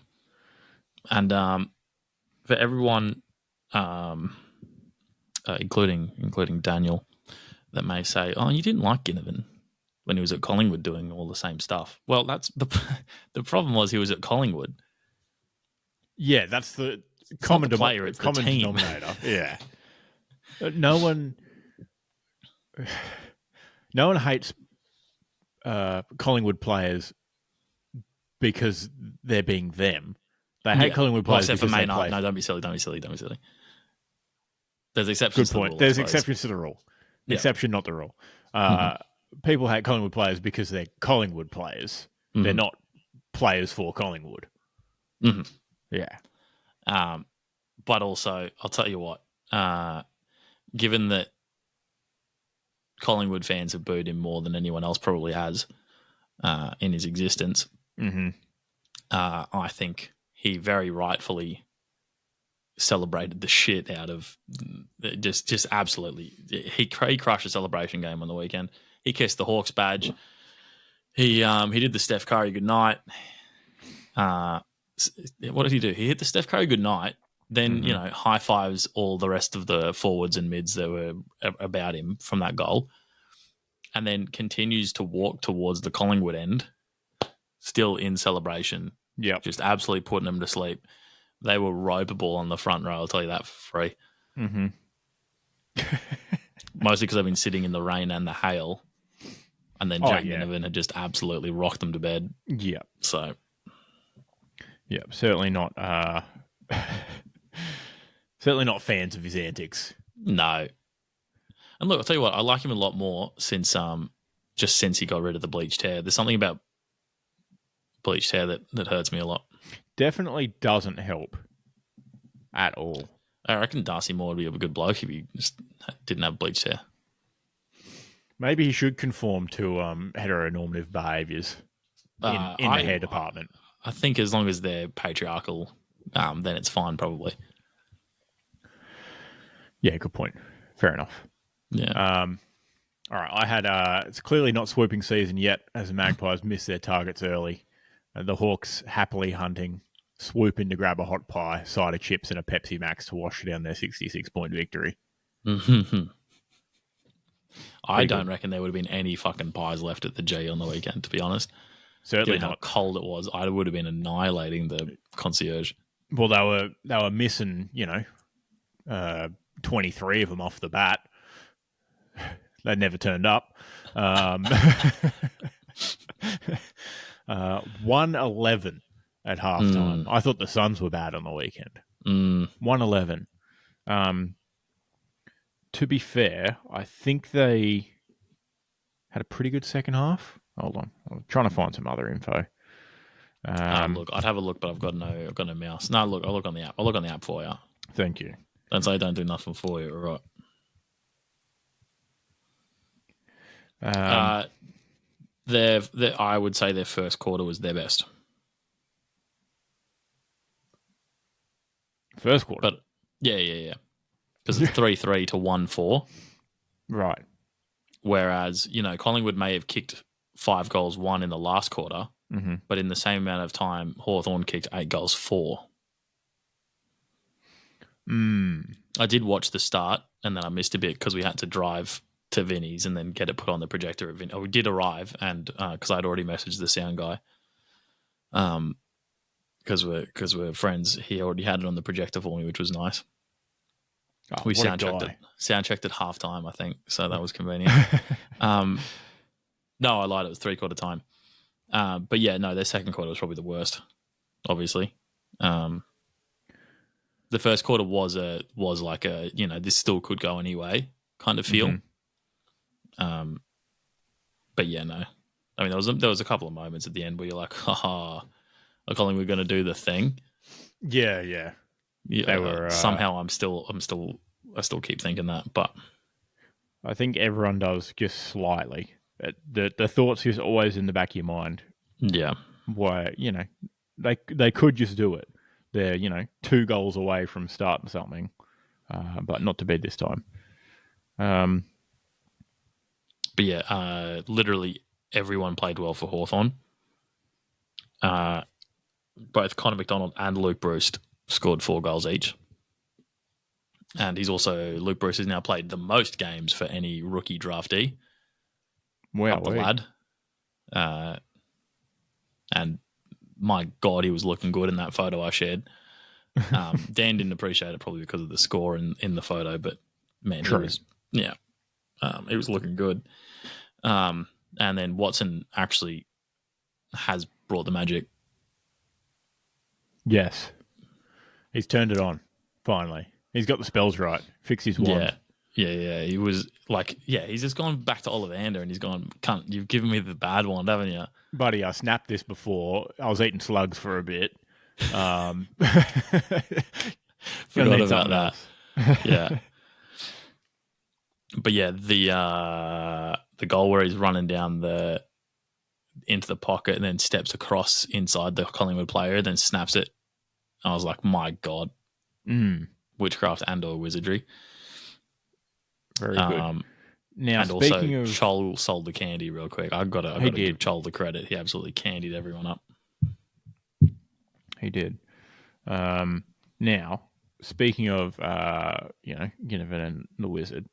and for everyone, including Daniel, that may say, "Oh, you didn't like Ginnivan when he was at Collingwood doing all the same stuff." Well, that's the problem was he was at Collingwood.
Yeah, that's the common
player. It's the team.
Denominator. Yeah, no one hates Collingwood players because they're being them. They hate Collingwood players
except
because
for
they
Maynard.
play.
No, don't be silly. There's exceptions.
Good point.
To the rule,
There's exceptions to the rule.
Yeah.
Exception, not the rule. People hate Collingwood players because they're Collingwood players.
Mm-hmm.
They're not players for Collingwood.
Mm-hmm.
Yeah.
But also, I'll tell you what, given that Collingwood fans have booed him more than anyone else probably has in his existence, I think he very rightfully celebrated the shit out of just absolutely. He crushed a celebration game on the weekend. He kissed the Hawks badge. He did the Steph Curry goodnight. What did he do? He hit the Steph Curry goodnight. Then high fives all the rest of the forwards and mids that were about him from that goal, and then continues to walk towards the Collingwood end, still in celebration.
Yeah,
just absolutely putting them to sleep. They were ropeable on the front row, I'll tell you that for free.
Mm-hmm.
Mostly because I've been sitting in the rain and the hail. And then Jack Ginnivan had just absolutely rocked them to bed.
Yeah.
So.
Yeah, certainly not certainly not fans of his antics.
No. And look, I'll tell you what, I like him a lot more since he got rid of the bleached hair. There's something about bleached hair that hurts me a lot.
Definitely doesn't help at all.
I reckon Darcy Moore would be a good bloke if he just didn't have bleached hair.
Maybe he should conform to heteronormative behaviours in the hair department.
I think as long as they're patriarchal, then it's fine probably.
Yeah, good point. Fair enough.
Yeah.
All right, I had it's clearly not swooping season yet as the Magpies miss their targets early. The Hawks happily hunting, swoop in to grab a hot pie, side of chips, and a Pepsi Max to wash down their 66-point victory.
I don't reckon there would have been any fucking pies left at the G on the weekend, to be honest.
Certainly
Given how
not.
cold it was, I would have been annihilating the concierge.
Well, they were missing, 23 of them off the bat. They never turned up. 111 at halftime. I thought the Suns were bad on the weekend. 111. To be fair, I think they had a pretty good second half. Hold on, I'm trying to find some other info.
Look, I'd have a look, but I've got no mouse. No, look, I'll look on the app. I'll look on the app for you.
Thank you.
Don't say I don't do nothing for you, all right? I would say their first quarter was their best.
First quarter?
But yeah. Because it's 3-3 to 1-4.
Right.
Whereas, Collingwood may have kicked 5 goals, 1 in the last quarter, but in the same amount of time, Hawthorn kicked 8 goals, 4. I did watch the start, and then I missed a bit because we had to drive to Vinny's and then get it put on the projector at Vinny. We did arrive, and because I'd already messaged the sound guy, because we're friends, he already had it on the projector for me, which was nice.
Oh,
we sound checked at halftime, I think, so that was convenient. No, I lied. It was 3-quarter time. But yeah, no, their second quarter was probably the worst. Obviously, the first quarter was like a this still could go anyway kind of feel. But yeah, no. I mean, there was a couple of moments at the end where you're like, haha, are Collingwood going to do the thing?
Yeah.
They were somehow I still keep thinking that, but
I think everyone does just slightly. The thoughts just always in the back of your mind.
Yeah.
Why, they could just do it. They're, 2 goals away from starting something, but not to be this time.
But yeah, literally everyone played well for Hawthorn. Both Connor McDonald and Luke Bruce scored 4 goals each. And Luke Bruce has now played the most games for any rookie draftee.
Wow.
Up the lad. And my God, he was looking good in that photo I shared. Dan didn't appreciate it probably because of the score in the photo, but man, he was looking good. And then Watson actually has brought the magic.
Yes. He's turned it on, finally. He's got the spells right. Fix his wand.
Yeah. He was like, he's just gone back to Ollivander and he's gone, cunt, you've given me the bad wand, haven't you?
Buddy, I snapped this before. I was eating slugs for a bit.
Forgot about that. Yeah. But yeah, the goal where he's running down into the pocket and then steps across inside the Collingwood player, then snaps it. I was like, my God. Witchcraft and/or wizardry.
Very good. Now,
and
speaking
also,
of...
Chol sold the candy real quick. I've got to give Chol the credit. He absolutely candied everyone up.
He did. Now, speaking of, Ginnivan and the Wizard,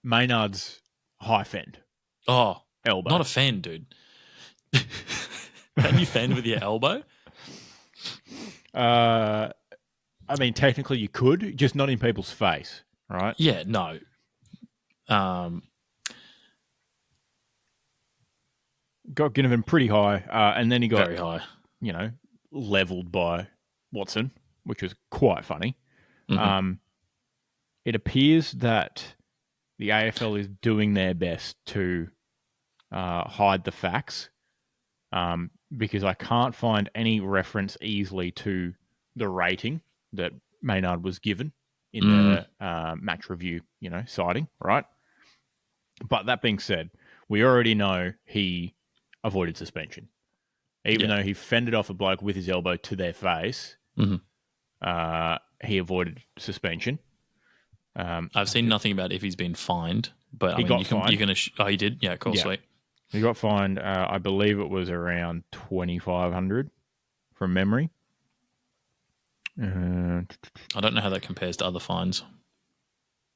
Maynard's high fend.
Oh,
elbow.
Not a fend, dude. Can you fend with your elbow?
I mean, technically you could, just not in people's face, right?
Yeah, no.
Got Ginnivan pretty high, and then he got
very high.
Leveled by Watson, which was quite funny. It appears that the AFL is doing their best to hide the facts, because I can't find any reference easily to the rating that Maynard was given in the match review, citing, right? But that being said, we already know he avoided suspension. Even though he fended off a bloke with his elbow to their face, he avoided suspension.
I've seen nothing about if he's been fined, but I
He
mean,
got
you can.
fined.
You can. Oh, he did. Yeah, cool,
Yeah.
sweet.
He got fined. I believe it was around 2,500 from memory.
I don't know how that compares to other fines.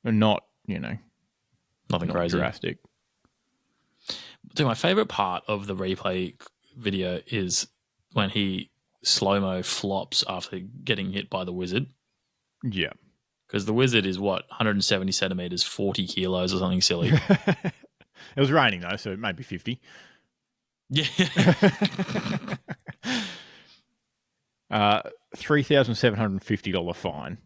Not
Nothing
not
crazy.
drastic.
Dude, my favorite part of the replay video is when he slow-mo flops after getting hit by the wizard.
Yeah.
Because the wizard is what, 170 centimeters, 40 kilos or something silly.
It was raining though, so maybe 50.
Yeah.
$3,750 fine.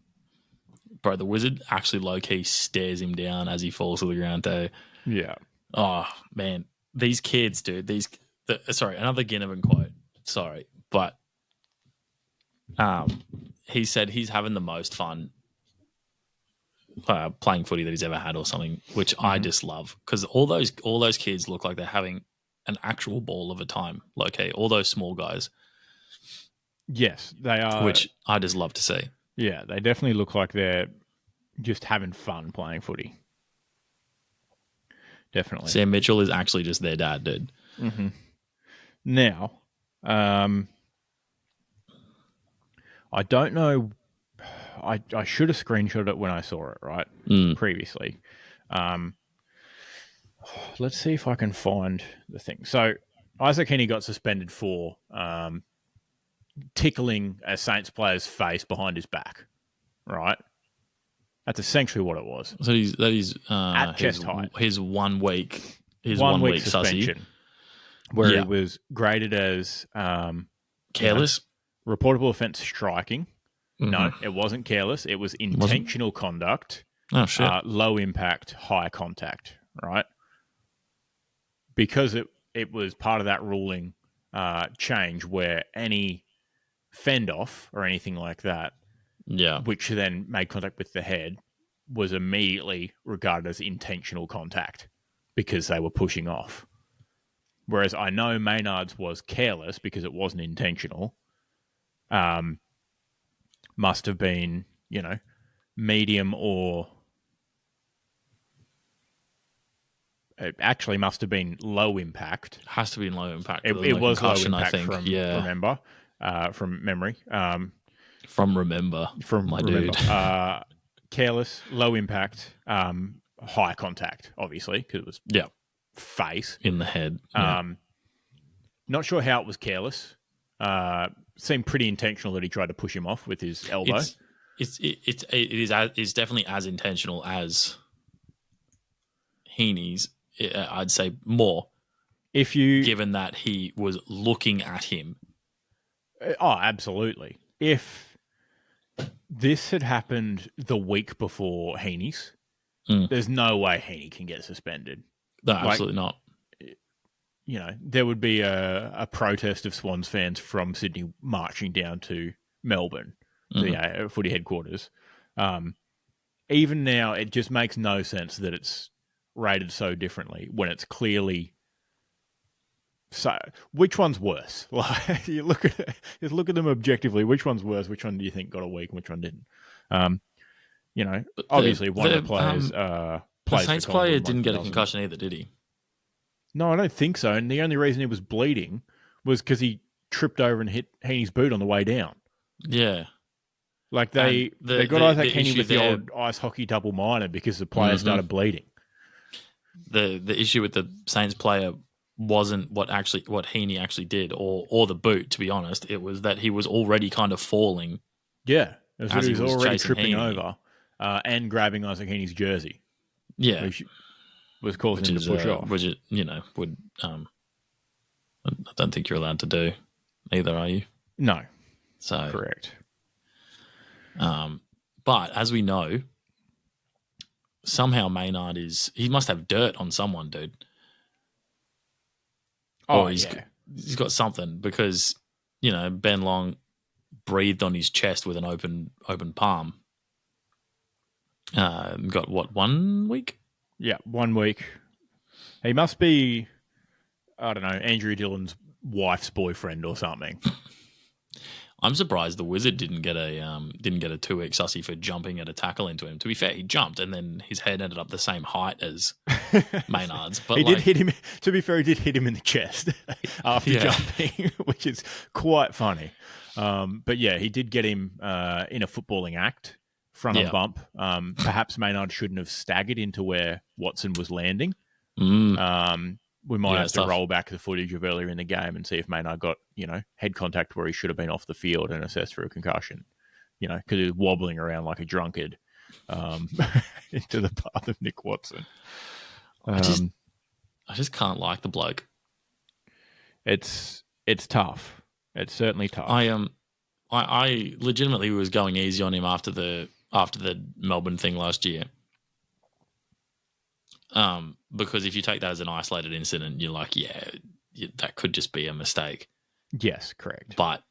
Bro, the wizard actually low-key stares him down as he falls to the ground too.
Yeah.
Oh, man. These kids, dude. Sorry, another Ginnivan quote. Sorry. But he said he's having the most fun playing footy that he's ever had or something, which I just love. Because all those kids look like they're having an actual ball of a time. Okay, all those small guys.
Yes, they are.
Which I just love to see.
Yeah, they definitely look like they're just having fun playing footy. Definitely.
Sam Mitchell is actually just their dad, dude.
Mm-hmm. Now, I don't know. I should have screenshotted it when I saw it, right? Previously. Let's see if I can find the thing. So, Isaac Heaney got suspended for tickling a Saints player's face behind his back, right? That's essentially what it was.
So that is
at chest height.
His 1 week,
one week suspension, where
Yeah.
it was graded as
careless,
reportable offence striking. No, it wasn't careless. It was intentional conduct.
Oh shit!
Low impact, high contact. Right, because it was part of that ruling change where any fend off or anything like that, which then made contact with the head, was immediately regarded as intentional contact because they were pushing off. Whereas I know Maynard's was careless because it wasn't intentional. Must have been, medium or... It actually must have been low impact.
Has to be low impact.
It was low impact,
I think.
From memory.
From remember, dude.
Careless, low impact, high contact, obviously, because it was face.
In the head.
Not sure how it was careless. Seemed pretty intentional that he tried to push him off with his elbow.
It is definitely as intentional as Heaney's. I'd say more. Given that he was looking at him.
Oh, absolutely. If this had happened the week before Heaney's, there's no way Heaney can get suspended.
No, absolutely not.
There would be a protest of Swans fans from Sydney marching down to Melbourne, the footy headquarters. Even now, it just makes no sense that it's rated so differently when it's clearly... So, which one's worse? Like, you look at them objectively. Which one's worse? Which one do you think got a week and which one didn't? Obviously, one of the players
the Saints player didn't get a concussion either, did he?
No, I don't think so. And the only reason he was bleeding was because he tripped over and hit Heaney's boot on the way down.
Yeah.
Like they got Isaac Heaney with the old ice hockey double minor because the player started bleeding.
The issue with the Saints player wasn't what Heaney actually did or the boot, to be honest. It was that he was already kind of falling.
Yeah. It was that he was already tripping
Heaney
over and grabbing Isaac Heaney's jersey.
Yeah.
Which was causing him to push off.
Which it, would I don't think you're allowed to do either, are you?
No.
So
correct.
But as we know, somehow Maynard he must have dirt on someone, dude.
Oh,
he's got something because, Ben Long breathed on his chest with an open palm. Got what, 1 week?
Yeah, 1 week. He must be, I don't know, Andrew Dillon's wife's boyfriend or something.
I'm surprised the Wizard didn't get a 2-week sussy for jumping at a tackle into him. To be fair, he jumped and then his head ended up the same height as Maynard's. But
he did hit him. To be fair, he did hit him in the chest after jumping, which is quite funny. But yeah, he did get him in a footballing act, front on bump. Perhaps Maynard shouldn't have staggered into where Watson was landing. We might have to roll back the footage of earlier in the game and see if Maynard got, head contact where he should have been off the field and assessed for a concussion, because he was wobbling around like a drunkard into the path of Nick Watson.
I just can't like the bloke.
It's tough. It's certainly tough.
I legitimately was going easy on him after the Melbourne thing last year. Because if you take that as an isolated incident, you're like, that could just be a mistake.
Yes, correct.
But,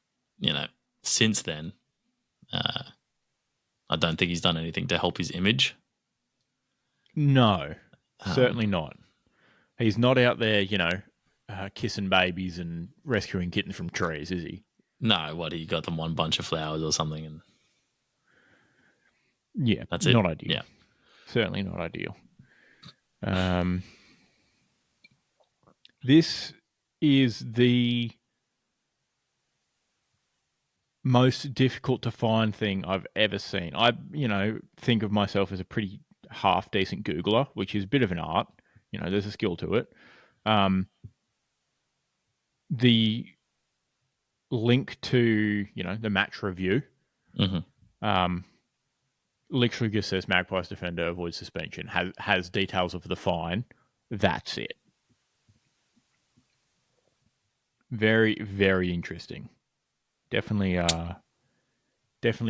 since then, I don't think he's done anything to help his image.
No, certainly not. He's not out there, kissing babies and rescuing kittens from trees, is he?
No, he got them one bunch of flowers or something. And
yeah,
that's it.
Not ideal.
Yeah.
Certainly not ideal. This is the most difficult to find thing I've ever seen. I, think of myself as a pretty half decent Googler, which is a bit of an art. There's a skill to it. The link to, the match review, literally just says Magpies defender avoids suspension, has details of the fine. That's it. Very, very interesting. Definitely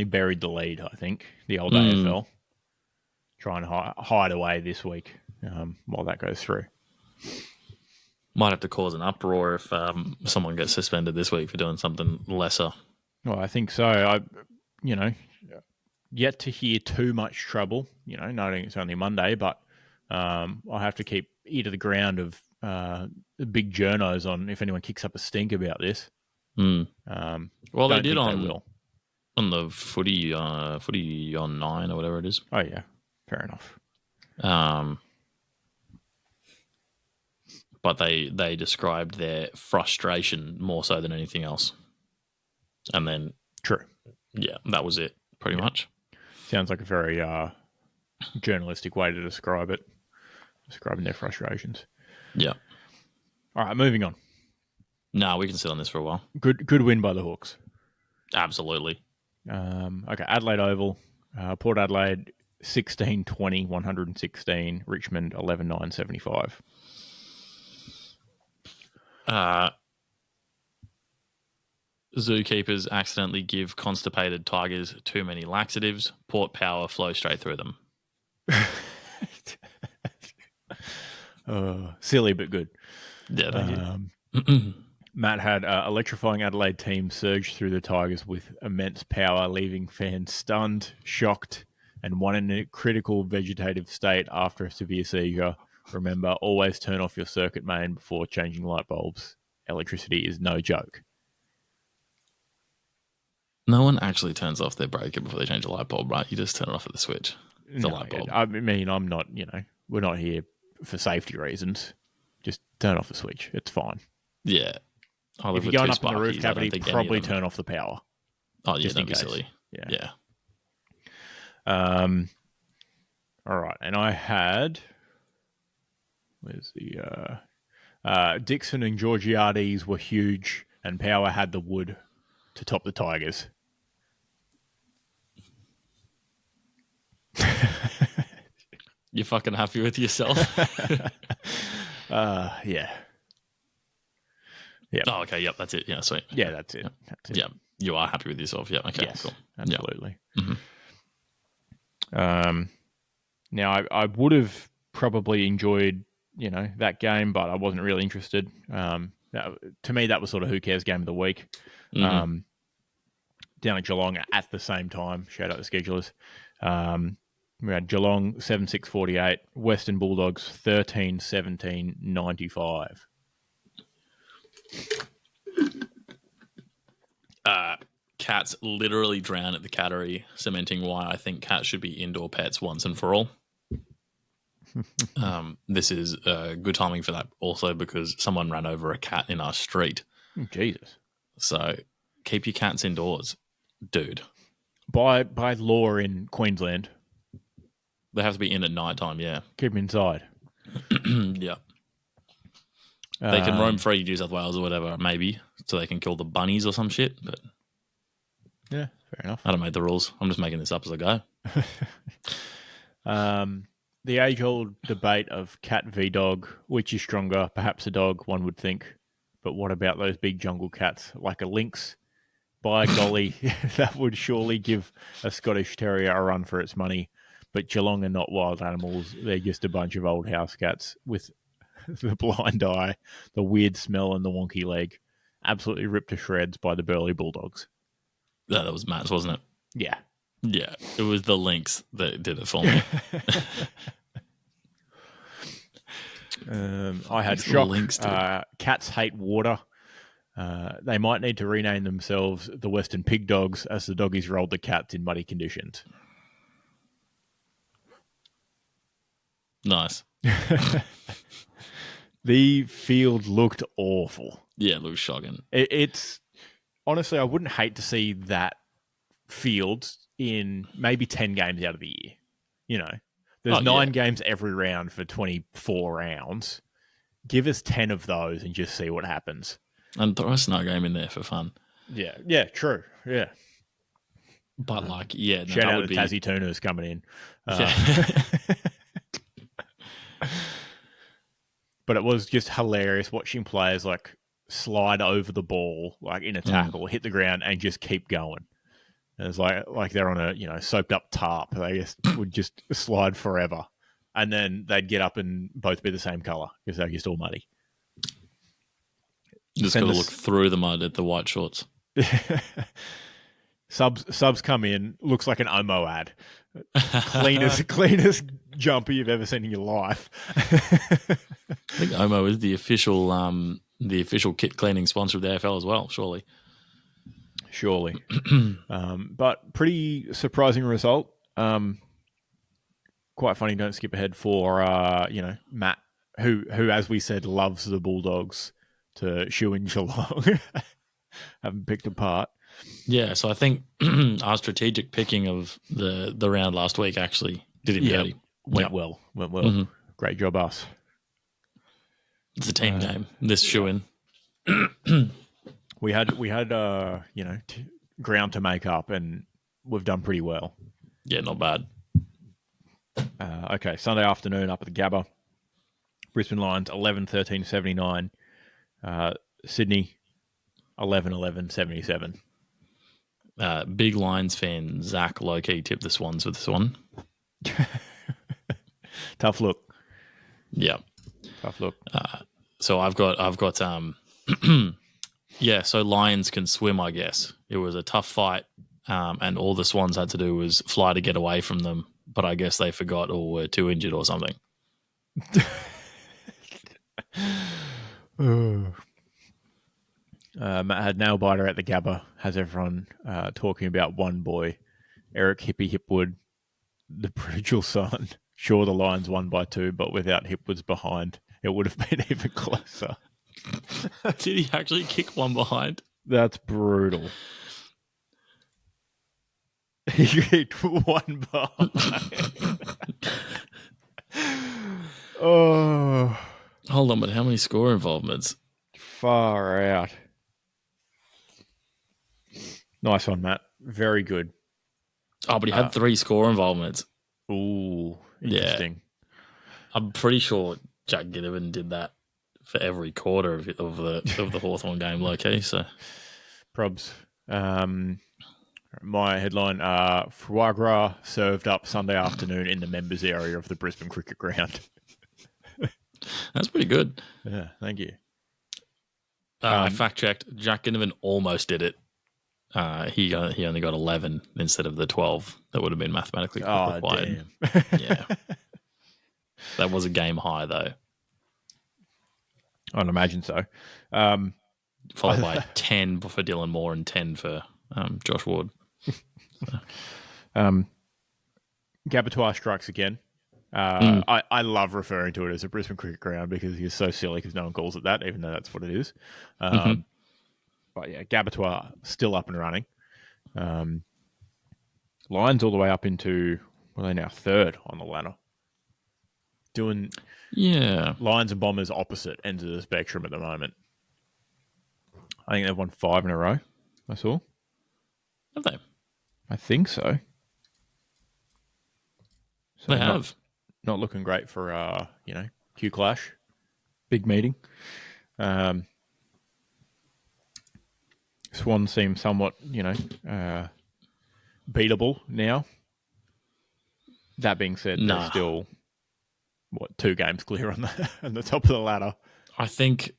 buried the lead, I think, the old AFL. Trying to hide away this week while that goes through.
Might have to cause an uproar if someone gets suspended this week for doing something lesser.
Well, I think so. Yet to hear too much trouble, noting it's only Monday, but I'll have to keep ear to the ground of the big journos on if anyone kicks up a stink about this.
Well, they did on the footy on 9 or whatever it is.
Oh, yeah. Fair enough.
But they described their frustration more so than anything else. And then...
True.
Yeah, that was it, pretty much.
Sounds like a very journalistic way to describe it. Describing their frustrations.
Yeah.
All right, moving on.
No, we can sit on this for a while.
Good win by the Hawks.
Absolutely.
Okay, Adelaide Oval. Port Adelaide 16-20, 116. Richmond 11-9, 75.
Zookeepers accidentally give constipated tigers too many laxatives. Port power flow straight through them.
Silly but good.
Yeah, thank you.
Matt had electrifying Adelaide team surge through the Tigers with immense power, leaving fans stunned, shocked, and one in a critical vegetative state after a severe seizure. Remember, always turn off your circuit main before changing light bulbs. Electricity is no joke.
No one actually turns off their breaker before they change a light bulb, right? You just turn it off at the switch. The light bulb.
I mean, I'm not, we're not here for safety reasons. Just turn off the switch. It's fine.
Yeah.
If you're going up in the roof cavity, probably turn off the power.
Oh, yeah, don't be silly. Yeah.
All right. And I had... Where's the... Dixon and Georgiades were huge, and Power had the wood to top the Tigers.
You're fucking happy with yourself?
Yeah. Yeah.
Oh, okay. Yep. That's it. Yeah. Sweet.
Yeah, that's it.
Yeah. You are happy with yourself. Yeah. Okay.
Yes,
cool.
Absolutely.
Yeah. Mm-hmm.
Now, I would have probably enjoyed, that game, but I wasn't really interested. To me, that was sort of who cares game of the week.
Mm-hmm.
Down at Geelong at the same time. Shout out the schedulers. We had Geelong 7-6-48, Western Bulldogs 13-17, 95.
cats literally drown at the cattery, cementing why I think cats should be indoor pets once and for all. This is good timing for that also because someone ran over a cat in our street.
Jesus.
So keep your cats indoors, dude.
By law in Queensland,
They have to be in at night time, yeah.
keep them inside.
Yeah. They can roam free New South Wales or whatever, maybe, so they can kill the bunnies or some shit. But
yeah, fair enough.
I don't make the rules. I'm just making this up as I go.
The age-old debate of cat v dog, which is stronger? Perhaps a dog, one would think. But what about those big jungle cats, like a lynx? By golly, that would surely give a Scottish Terrier a run for its money. But Geelong are not wild animals. They're just a bunch of old house cats with the blind eye, the weird smell, and the wonky leg. Absolutely ripped to shreds by the burly bulldogs.
That was Matt's, wasn't it?
Yeah.
Yeah, it was the lynx that did it for me.
I had shock. Cats hate water. They might need to rename themselves the Western Pig Dogs as the doggies rolled the cats in muddy conditions.
Nice.
The field looked awful.
Yeah, it looks shocking.
It's honestly, I wouldn't hate to see that field in maybe 10 games out of the year. You know, there's 9 games every round for 24 rounds. Give us 10 of those and just see what happens.
And throw a snow game in there for fun.
Yeah, true. Yeah.
But no,
shout out to Tassie Tuners coming in. But it was just hilarious watching players like slide over the ball, like in a tackle, hit the ground, and just keep going. It was like they're on a soaked up tarp. They just would just slide forever, and then they'd get up and both be the same color because they're just all muddy.
Just got to look through the mud at the white shorts.
Subs come in, looks like an Omo ad. Cleanest jumper you've ever seen in your life.
I think Omo is the official kit cleaning sponsor of the AFL as well, surely. But pretty surprising result. Quite funny, don't skip ahead for Matt, who as we said loves the Bulldogs to shoe in Geelong. Haven't picked apart. Yeah, so I think our strategic picking of the round last week actually did him dirty.
Went well. Mm-hmm. Great job, us.
It's a team game. This shoe-in.
We had ground to make up, and we've done pretty well.
Yeah, not bad.
Okay, Sunday afternoon up at the Gabba. Brisbane Lions 11-13-79. Sydney 11-11-77.
Big Lions fan Zach low-key tipped the Swans with this one.
Tough look.
Yeah.
Tough look.
So I've got so Lions can swim, I guess. It was a tough fight, and all the Swans had to do was fly to get away from them, but I guess they forgot or were too injured or something.
Matt had nail biter at the Gabba, has everyone talking about one boy, Eric Hippie Hipwood, the prodigal son. Sure, the Lions won by 2, but without Hipwood's behind, it would have been even closer.
Did he actually kick one behind?
That's brutal. He kicked one behind. Oh.
Hold on, but how many score involvements?
Far out. Nice one, Matt. Very good.
Oh, but he had 3 score involvements.
Ooh, interesting.
Yeah. I'm pretty sure Jack Ginnivan did that for every quarter of the Hawthorn game, low-key. So,
probs. My headline: foie gras served up Sunday afternoon in the members area of the Brisbane Cricket Ground.
That's pretty good.
Yeah, thank you.
I fact-checked. Jack Ginnivan almost did it. He only got 11 instead of the 12 that would have been mathematically required.
Damn.
Yeah. That was a game high, though.
I'd imagine so.
Followed by 10 for Dylan Moore and 10 for Josh Ward.
Gabatoir strikes again. I love referring to it as a Brisbane cricket ground because he's so silly because no one calls it that, even though that's what it is. But yeah, Gabatoir still up and running. Lions all the way up into, well, they're now third on the ladder. Doing Lions and Bombers opposite ends of the spectrum at the moment. I think they've won 5 in a row. I saw.
Have they?
I think so.
They have.
Not looking great for Q Clash. Big meeting. Swans seem somewhat, beatable now. That being said, they're still 2 games clear on the top of the ladder.
I think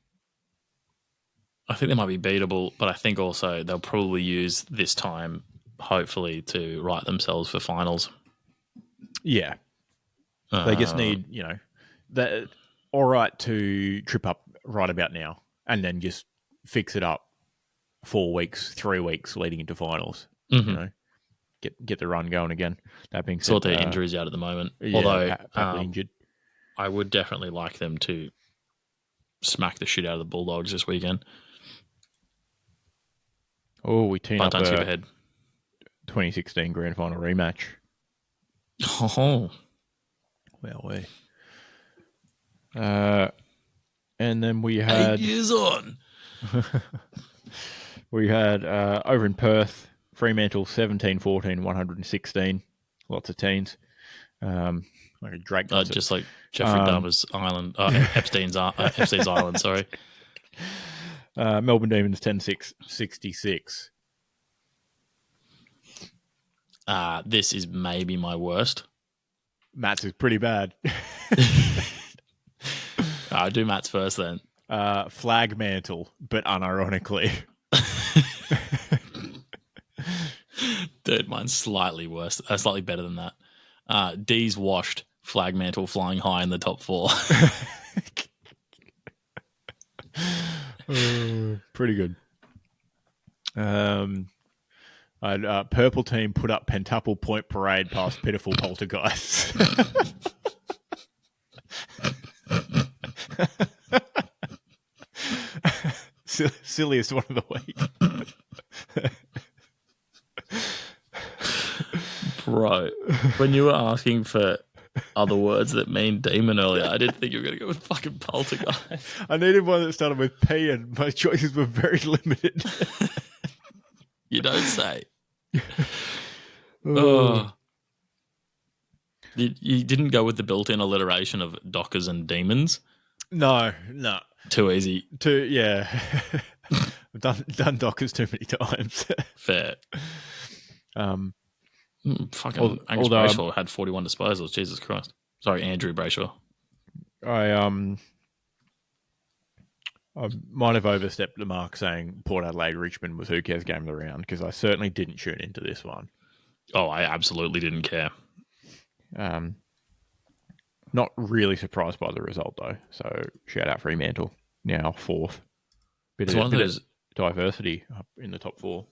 they might be beatable, but I think also they'll probably use this time, hopefully, to right themselves for finals.
Yeah. They just need, that all right to trip up right about now and then just fix it up 4 weeks, 3 weeks leading into finals. Get the run going again. That being said,
sort their injuries out at the moment.
Yeah,
although
badly injured.
I would definitely like them to smack the shit out of the Bulldogs this weekend.
Oh, we team up
don't skip
a
ahead.
2016 grand final rematch.
Oh,
well, and then we had
8 years on.
We had over in Perth, Fremantle 17-14, 116. Lots of teens. Like a Drake.
Just like Jeffrey Dahmer's Island, Epstein's Island. Sorry.
Melbourne Demons 10-6, 66.
This is maybe my worst.
Matt's is pretty bad.
I'll do Matt's first then.
Flag mantle, but unironically.
Dude, mine's slightly worse. Slightly better than that. D's washed, flag mantle flying high in the top 4.
Pretty good. Purple team put up pentuple point parade past pitiful poltergeists. Silliest one of the week.
Bro, when you were asking for other words that mean demon earlier, I didn't think you were going to go with fucking poltergeist.
I needed one that started with P and my choices were very limited.
You don't say. Oh. You didn't go with the built-in alliteration of dockers and demons?
No.
Too easy.
Yeah. I've done dockers too many times.
Fair. Fucking Angus Brayshaw had 41 disposals. Jesus Christ. Sorry, Andrew Brayshaw.
I might have overstepped the mark saying Port Adelaide Richmond was who cares game of the round because I certainly didn't tune into this one.
Oh, I absolutely didn't care.
Not really surprised by the result though. So shout out Fremantle, now 4th. Bit of diversity up in the top 4.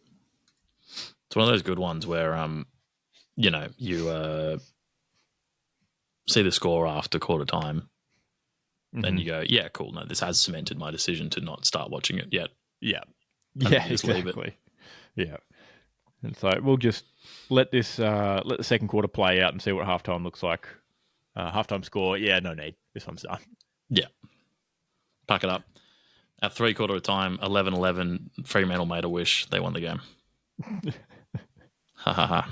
It's one of those good ones where you see the score after quarter time. Then you go, yeah, cool. No, this has cemented my decision to not start watching it yet.
Yeah.
Just leave it.
Yeah. And so we'll just let the second quarter play out and see what halftime looks like. Halftime score, no need. This one's done.
Yeah. Pack it up. At 3/4 of time, 11-11, Fremantle made a wish. They won the game. Ha ha ha.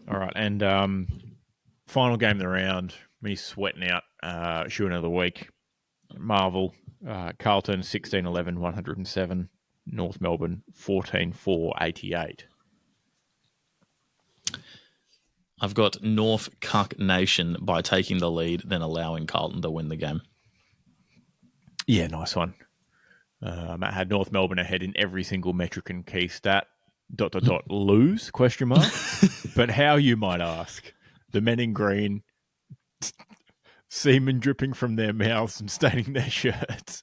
All right, and final game of the round, me sweating out, shooting of the week. Marvel, Carlton 16-11, 107. North Melbourne 14-4, 88.
I've got North Cuck Nation by taking the lead, then allowing Carlton to win the game.
Yeah, nice one. Matt had North Melbourne ahead in every single metric and key stat. ... lose ? But how, you might ask? The men in green semen dripping from their mouths and staining their shirts,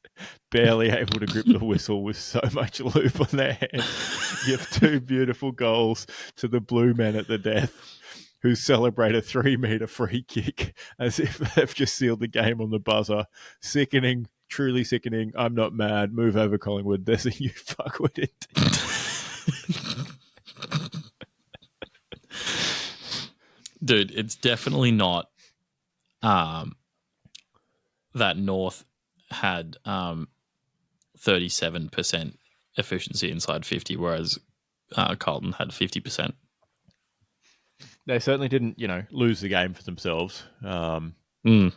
barely able to grip the whistle with so much lube on their hands, give 2 beautiful goals to the blue men at the death, who celebrate a 3-metre free kick as if they've just sealed the game on the buzzer. Sickening, truly sickening. I'm not mad. Move over, Collingwood. There's a you fuckwit it.
Dude, it's definitely not that North had 37% efficiency inside 50, whereas Carlton had 50%.
They certainly didn't, lose the game for themselves. They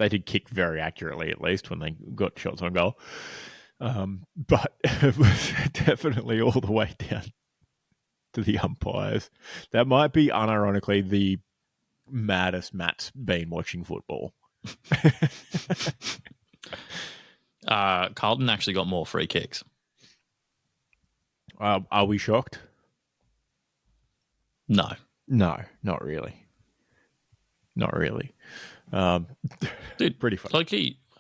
did kick very accurately, at least when they got shots on goal. But it was definitely all the way down to the umpires. That might be, unironically, the maddest Matt's been watching football.
Carlton actually got more free kicks.
Are we shocked?
No,
not really. Not really.
Dude,
pretty funny.
Like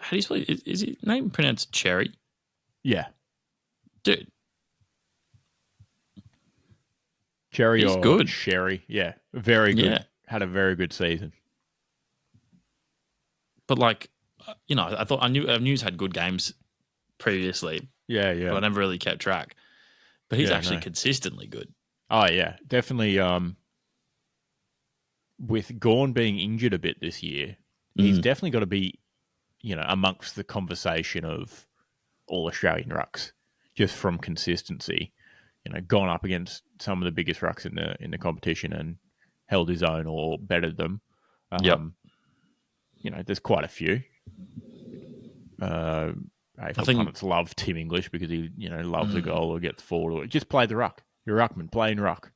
how do you spell it? Is his name pronounced Cherry?
Yeah.
Dude.
Cherry
He's
or
good.
Sherry. Yeah. Very good. Yeah. Had a very good season.
But I knew he's had good games previously.
Yeah.
But I never really kept track. But he's actually consistently good.
Oh, yeah. Definitely. With Gawn being injured a bit this year, he's definitely got to be, amongst the conversation of all Australian rucks, just from consistency. Gone up against some of the biggest rucks in the competition and held his own or bettered them. There's quite a few. AFL pundits love Tim English because he, loves a goal or gets forward. Or just play the ruck. You're a ruckman. Play in ruck.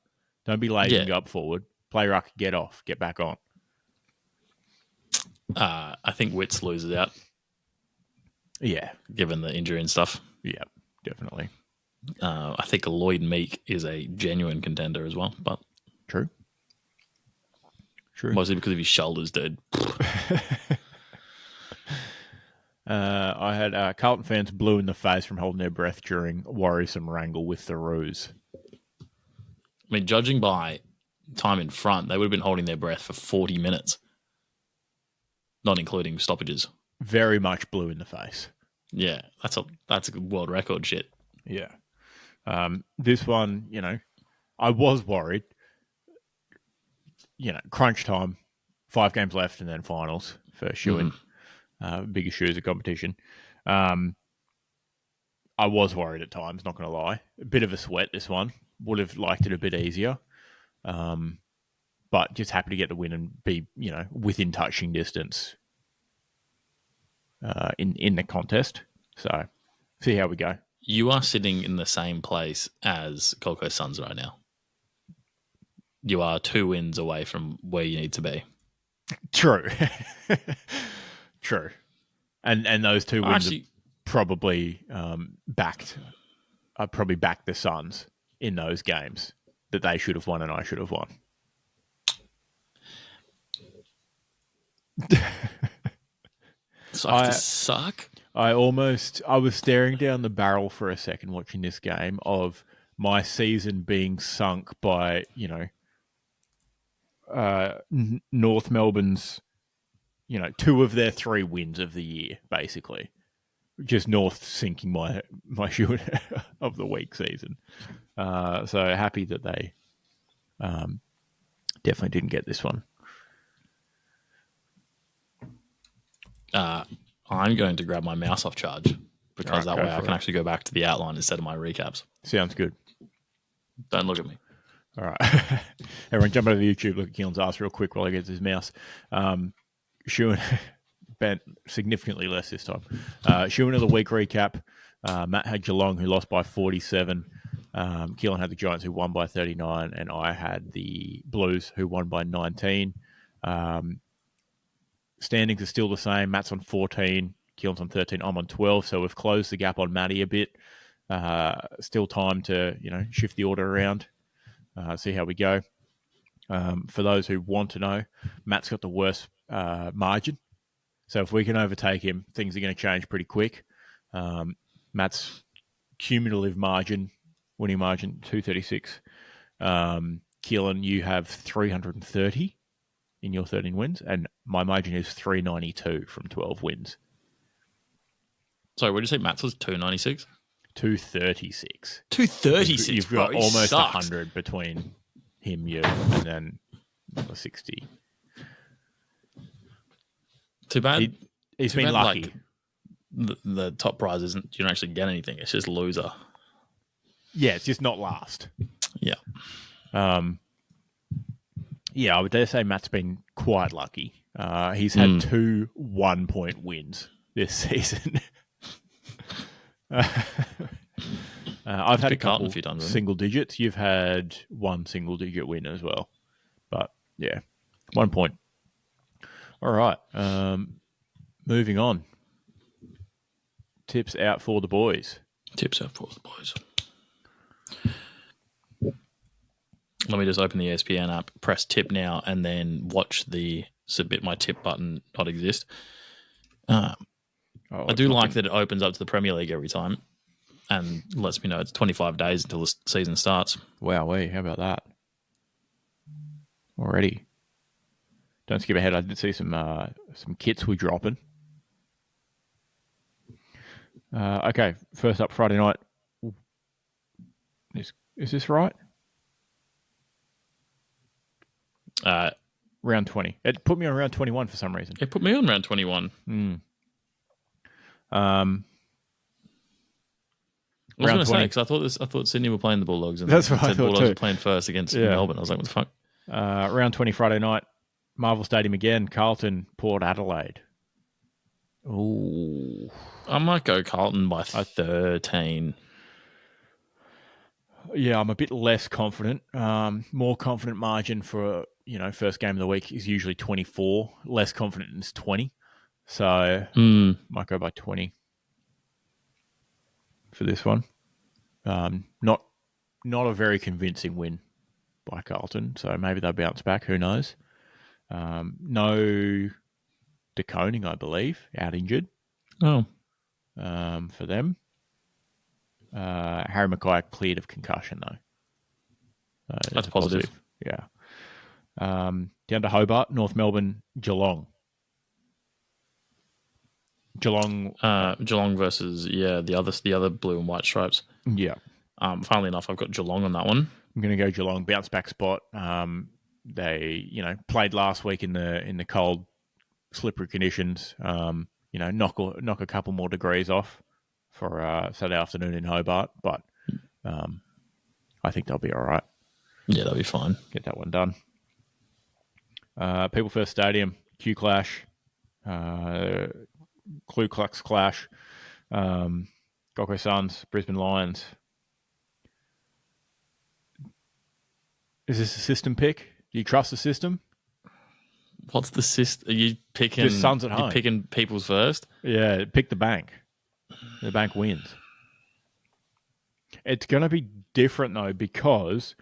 Don't be lazy and go up forward. Play ruck. Get off. Get back on.
I think Witts loses out.
Yeah.
Given the injury and stuff.
Yeah, definitely.
I think Lloyd Meek is a genuine contender as well. But
True.
Mostly because of his shoulders, dude.
I had Carlton fans blue in the face from holding their breath during worrisome wrangle with the Roos.
I mean, judging by time in front, they would have been holding their breath for 40 minutes, not including stoppages.
Very much blue in the face.
Yeah, that's a world record shit.
Yeah. This one, I was worried. Crunch time, 5 games left and then finals for Shuin. Biggest shoes of competition. I was worried at times, not going to lie. A bit of a sweat, this one. Would have liked it a bit easier. But just happy to get the win and be, within touching distance in the contest. So, see how we go.
You are sitting in the same place as Gold Coast Suns right now. You are 2 wins away from where you need to be.
True. True. And those 2 wins probably backed the Suns in those games that they should have won and I should have won.
Suck.
I was staring down the barrel for a second watching this game of my season being sunk by, North Melbourne's, 2 of their 3 wins of the year, basically. Just North sinking my shoe of the week season. So happy that they definitely didn't get this one.
I'm going to grab my mouse off charge because that way I can actually go back to the outline instead of my recaps.
Sounds good.
Don't look at me.
All right. Everyone jump over to YouTube, look at Keelan's ass real quick while he gets his mouse. Shuin bent significantly less this time. Shuin of the week recap. Matt had Geelong, who lost by 47. Keelan had the Giants, who won by 39. And I had the Blues, who won by 19. Standings are still the same. Matt's on 14. Keelan's on 13. I'm on 12. So we've closed the gap on Matty a bit. Still time to, shift the order around. See how we go. For those who want to know, Matt's got the worst margin. So if we can overtake him, things are going to change pretty quick. Matt's cumulative margin, winning margin, 236. Keelan, you have 330 in your 13 wins, and my margin is 392 from 12 wins.
Sorry, what did you say? Matt's was 296?
236.
236.
You've got almost 100 between him, you, and then 60.
Too bad.
He's been lucky.
Like, the top prize isn't, you don't actually get anything. It's just loser.
Yeah, it's just not last.
Yeah.
Yeah, I would dare say Matt's been quite lucky. He's had 2 1-point wins this season. I've had a couple single digits. You've had 1 single digit win as well. But yeah, 1 point. All right. Moving on. Tips out for the boys.
Let me just open the ESPN app, press tip now, and then watch the submit my tip button not exist. I do like that it opens up to the Premier League every time and lets me know it's 25 days until the season starts.
Wowee, how about that? Already. Don't skip ahead. I did see some kits we dropping. Okay, first up, Friday night. Is this right? Round 20. It put me on round 21 for some reason.
It put me on round 21. I was going to say, because I thought Sydney were playing the Bulldogs. And
that's what I thought
Bulldogs
too.
were playing first against Melbourne. I was like, what the fuck?
Round 20 Friday night, Marvel Stadium again, Carlton, Port Adelaide. Ooh.
I might go Carlton by 13.
Yeah, I'm a bit less confident. More confident margin for, first game of the week is usually 24. Less confident is 20. So might go by 20 for this one. Not a very convincing win by Carlton, so maybe they'll bounce back. Who knows? No De Koning, I believe, out injured.
Oh,
for them. Harry Mackay cleared of concussion though.
That's positive.
Yeah. Down to Hobart, North Melbourne, Geelong. Geelong
versus the other blue and white stripes.
Yeah.
Funnily enough, I've got Geelong on that one.
I'm going to go Geelong, bounce back spot. They played last week in the cold, slippery conditions. Knock a couple more degrees off for Saturday afternoon in Hobart, but I think they'll be all right.
Yeah, they'll be fine.
Get that one done. People First Stadium, Q Clash, Ku Klux Clash, Gold Coast Suns, Brisbane Lions. Is this a system pick? Do you trust the system?
What's the system? Are you picking
just Suns at home?
You're picking People's First?
Yeah, pick the bank. The bank wins. It's going to be different though because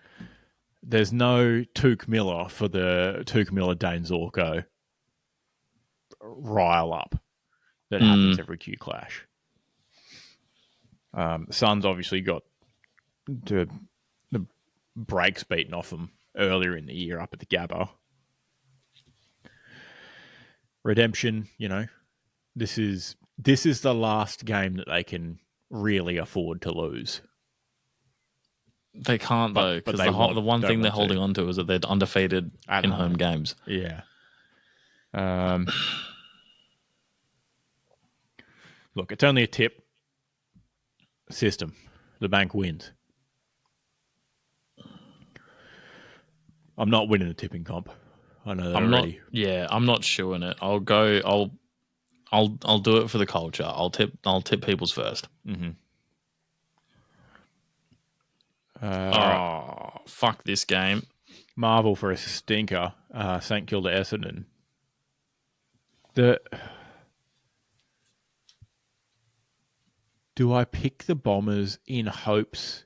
there's no Tuke Miller for the Tuke Miller Dane Zorko rile up that happens every Q Clash. Suns obviously got the breaks beaten off them earlier in the year up at the Gabba. Redemption, this is the last game that they can really afford to lose.
They can't though, because the one thing they're holding on to is that they're undefeated in home games.
Yeah. Look, it's only a tip. System. The bank wins. I'm not winning the tipping comp. I know that already.
I'm not shooing it. I'll go. I'll do it for the culture. I'll tip People's First.
Mm-hmm.
Fuck this game.
Marvel for a stinker. St Kilda Essendon. Do I pick the Bombers in hopes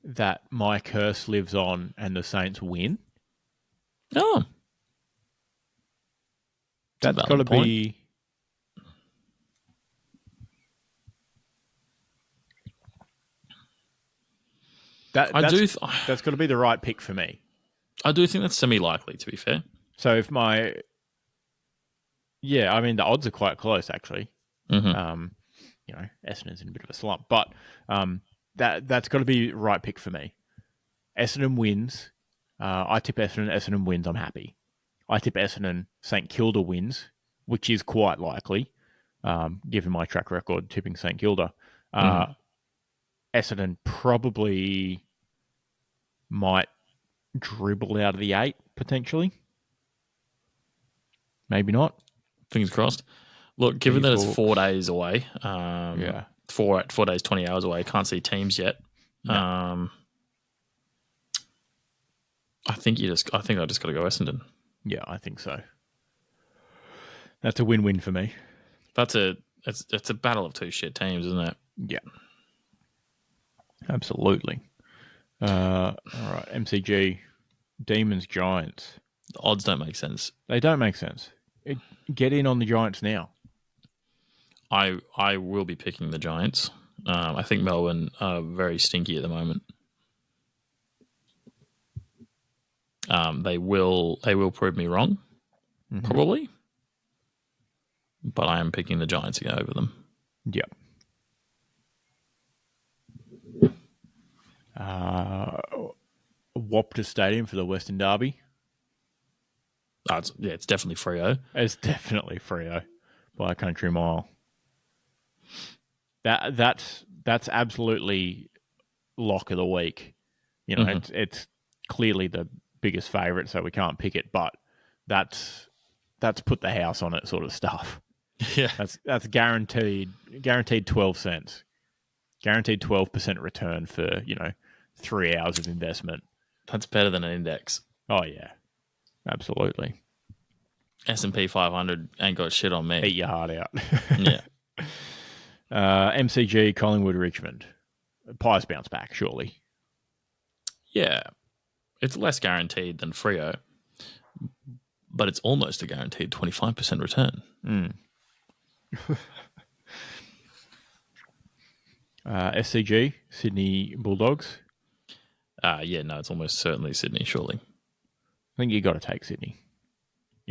that my curse lives on and the Saints win?
Oh.
That's got to be. That's got to be the right pick for me.
I do think that's semi-likely, to be fair.
So if my... Yeah, I mean, the odds are quite close, actually.
Mm-hmm.
Essendon's in a bit of a slump. But that's got to be the right pick for me. Essendon wins. I tip Essendon. Essendon wins. I'm happy. I tip Essendon. St Kilda wins, which is quite likely, given my track record tipping St Kilda. Essendon probably might dribble out of the 8, potentially. Maybe not.
Fingers crossed. Look, given that it's 4 days away, 4 days, 20 hours away, can't see teams yet. No. I think I just got to go Essendon.
Yeah, I think so. That's a win-win for me.
It's a battle of two shit teams, isn't it?
Yeah. Absolutely. All right, MCG, Demons, Giants.
The odds don't make sense.
They don't make sense. Get in on the Giants now.
I will be picking the Giants. I think Melbourne are very stinky at the moment. They will prove me wrong, probably. But I am picking the Giants again over them.
Yep. Wapta Stadium for the Western Derby.
It's definitely Freo.
It's definitely Freo by a country mile. That's absolutely lock of the week. It's clearly the biggest favourite, so we can't pick it. But that's put the house on it sort of stuff.
Yeah,
that's guaranteed 12 cents, guaranteed 12% return for 3 hours of investment.
That's better than an index.
Oh yeah, absolutely.
S&P 500 ain't got shit on me.
Eat your heart out.
Yeah.
MCG, Collingwood, Richmond. Pies bounce back, surely.
Yeah. It's less guaranteed than Freo, but it's almost a guaranteed 25% return.
SCG, Sydney Bulldogs.
It's almost certainly Sydney, surely.
I think you got to take Sydney.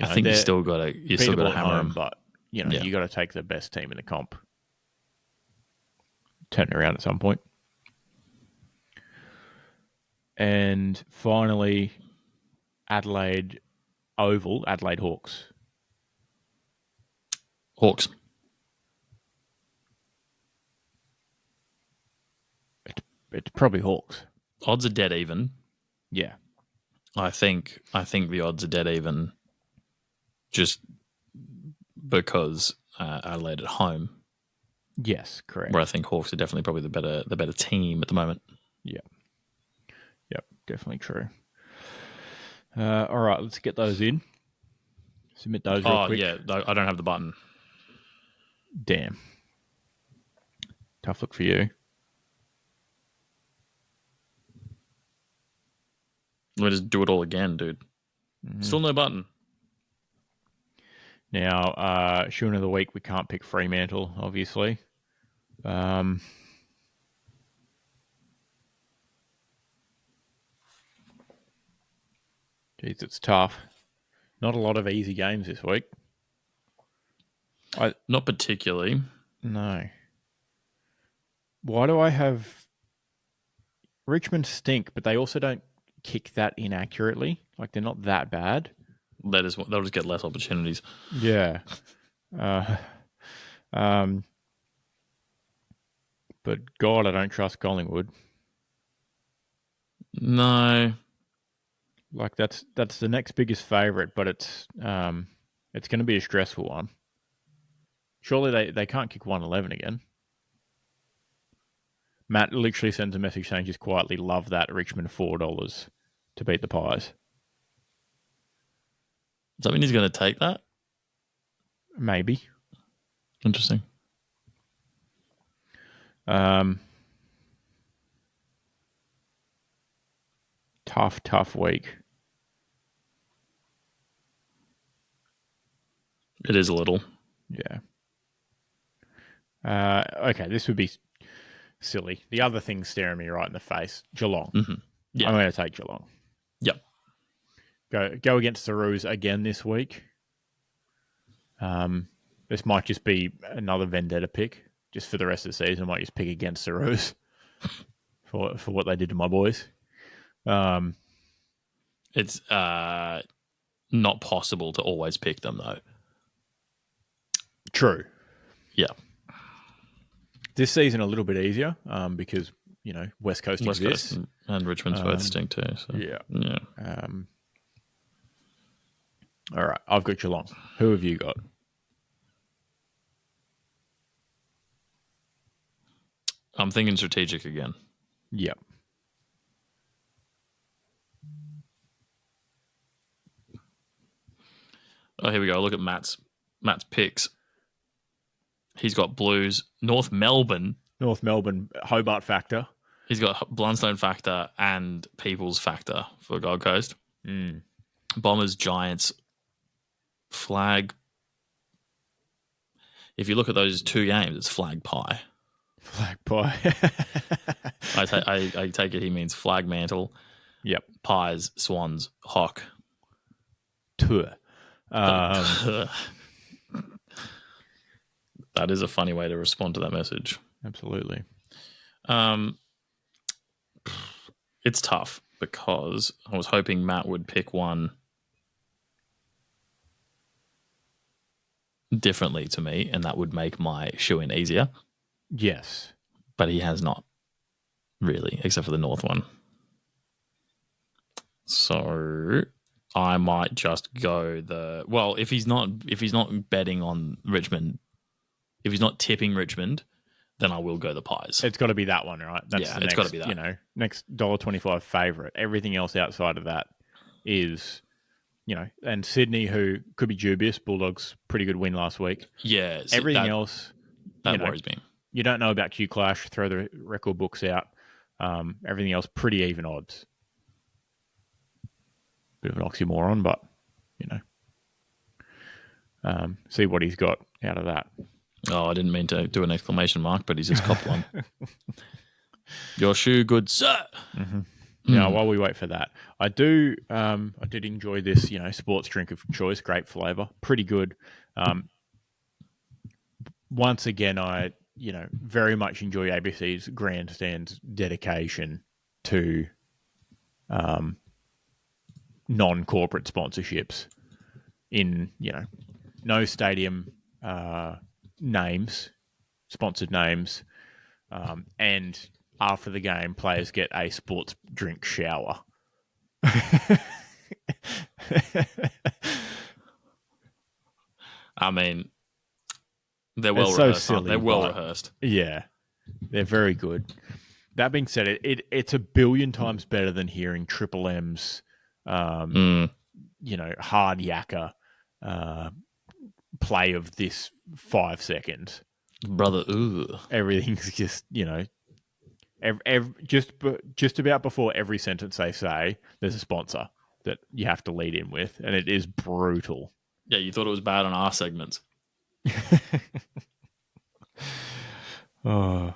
I think you still got to hammer them.
But, you got to take the best team in the comp. Turn it around at some point. And finally, Adelaide Oval, Adelaide Hawks.
Hawks.
It's probably Hawks.
Odds are dead even.
Yeah.
I think the odds are dead even just because Adelaide at home.
Yes, correct.
Where I think Hawks are definitely probably the better team at the moment.
Yeah. Yep, definitely true. All right, let's get those in. Submit those real quick.
Yeah, I don't have the button.
Damn. Tough look for you.
Let me just do it all again, dude. Still no button.
Now, Shooter of the Week, we can't pick Fremantle, obviously. Geez, it's tough. Not a lot of easy games this week.
Not particularly.
No. Why do I have... Richmond stink, but they also don't kick that inaccurately. Like, they're not that bad.
They'll just get less opportunities.
Yeah. But God, I don't trust Collingwood.
No.
Like, that's the next biggest favourite, but it's going to be a stressful one. Surely they can't kick 111 again. Matt literally sends a message saying just quietly love that Richmond $4 to beat the Pies.
Does that mean he's going to take that?
Maybe.
Interesting. Tough week. It is a little.
Yeah. Okay, this would be silly. The other thing staring me right in the face, Geelong.
Mm-hmm. Yeah.
I'm going to take Geelong.
Yep.
Go against the Roos again this week. This might just be another vendetta pick. Just for the rest of the season, I might just pick against the Roos for what they did to my boys.
It's not possible to always pick them, though.
True.
Yeah.
This season a little bit easier because, West Coast exists.
Coast and Richmond's both stink too. So.
Yeah. All right, I've got Geelong. Who have you got?
I'm thinking strategic again.
Yep.
Oh, here we go. Look at Matt's picks. He's got Blues, North Melbourne,
Hobart factor.
He's got Blundstone factor and People's factor for Gold Coast. Bombers, Giants, Flag. If you look at those two games, it's Flag Pie.
Flag Pie.
I take it he means Flag Mantle.
Yep.
Pies, Swans, Hawk.
Tour.
That is a funny way to respond to that message.
Absolutely.
It's tough because I was hoping Matt would pick one differently to me, and that would make my shoe-in easier.
Yes.
But he has not, really, except for the North one. So I might just go if he's not betting on Richmond, if he's not tipping Richmond, then I will go the Pies.
It's got to be that one, right?
It's got to be that.
Next $1.25 favourite. Everything else outside of that is, and Sydney, who could be dubious. Bulldogs, pretty good win last week.
Yeah.
Everything else,
that worries me.
You don't know about Q Clash. Throw the record books out. Everything else, pretty even odds. Bit of an oxymoron, but see what he's got out of that.
Oh, I didn't mean to do an exclamation mark, but he's just copped one. Your shoe, good sir.
Mm-hmm. Now, while we wait for that, I did enjoy this, sports drink of choice, grape flavour, pretty good. Once again, I, very much enjoy ABC's grandstand's dedication to non-corporate sponsorships in, no stadium sponsored names, and after the game, players get a sports drink shower.
I mean, they're well rehearsed. So silly, they're well rehearsed.
Yeah, they're very good. That being said, it's a billion times better than hearing Triple M's, hard yakka play of this 5 seconds.
Brother, ooh.
Everything's just, just about before every sentence they say, there's a sponsor that you have to lead in with, and it is brutal.
Yeah, you thought it was bad on our segments.
Oh,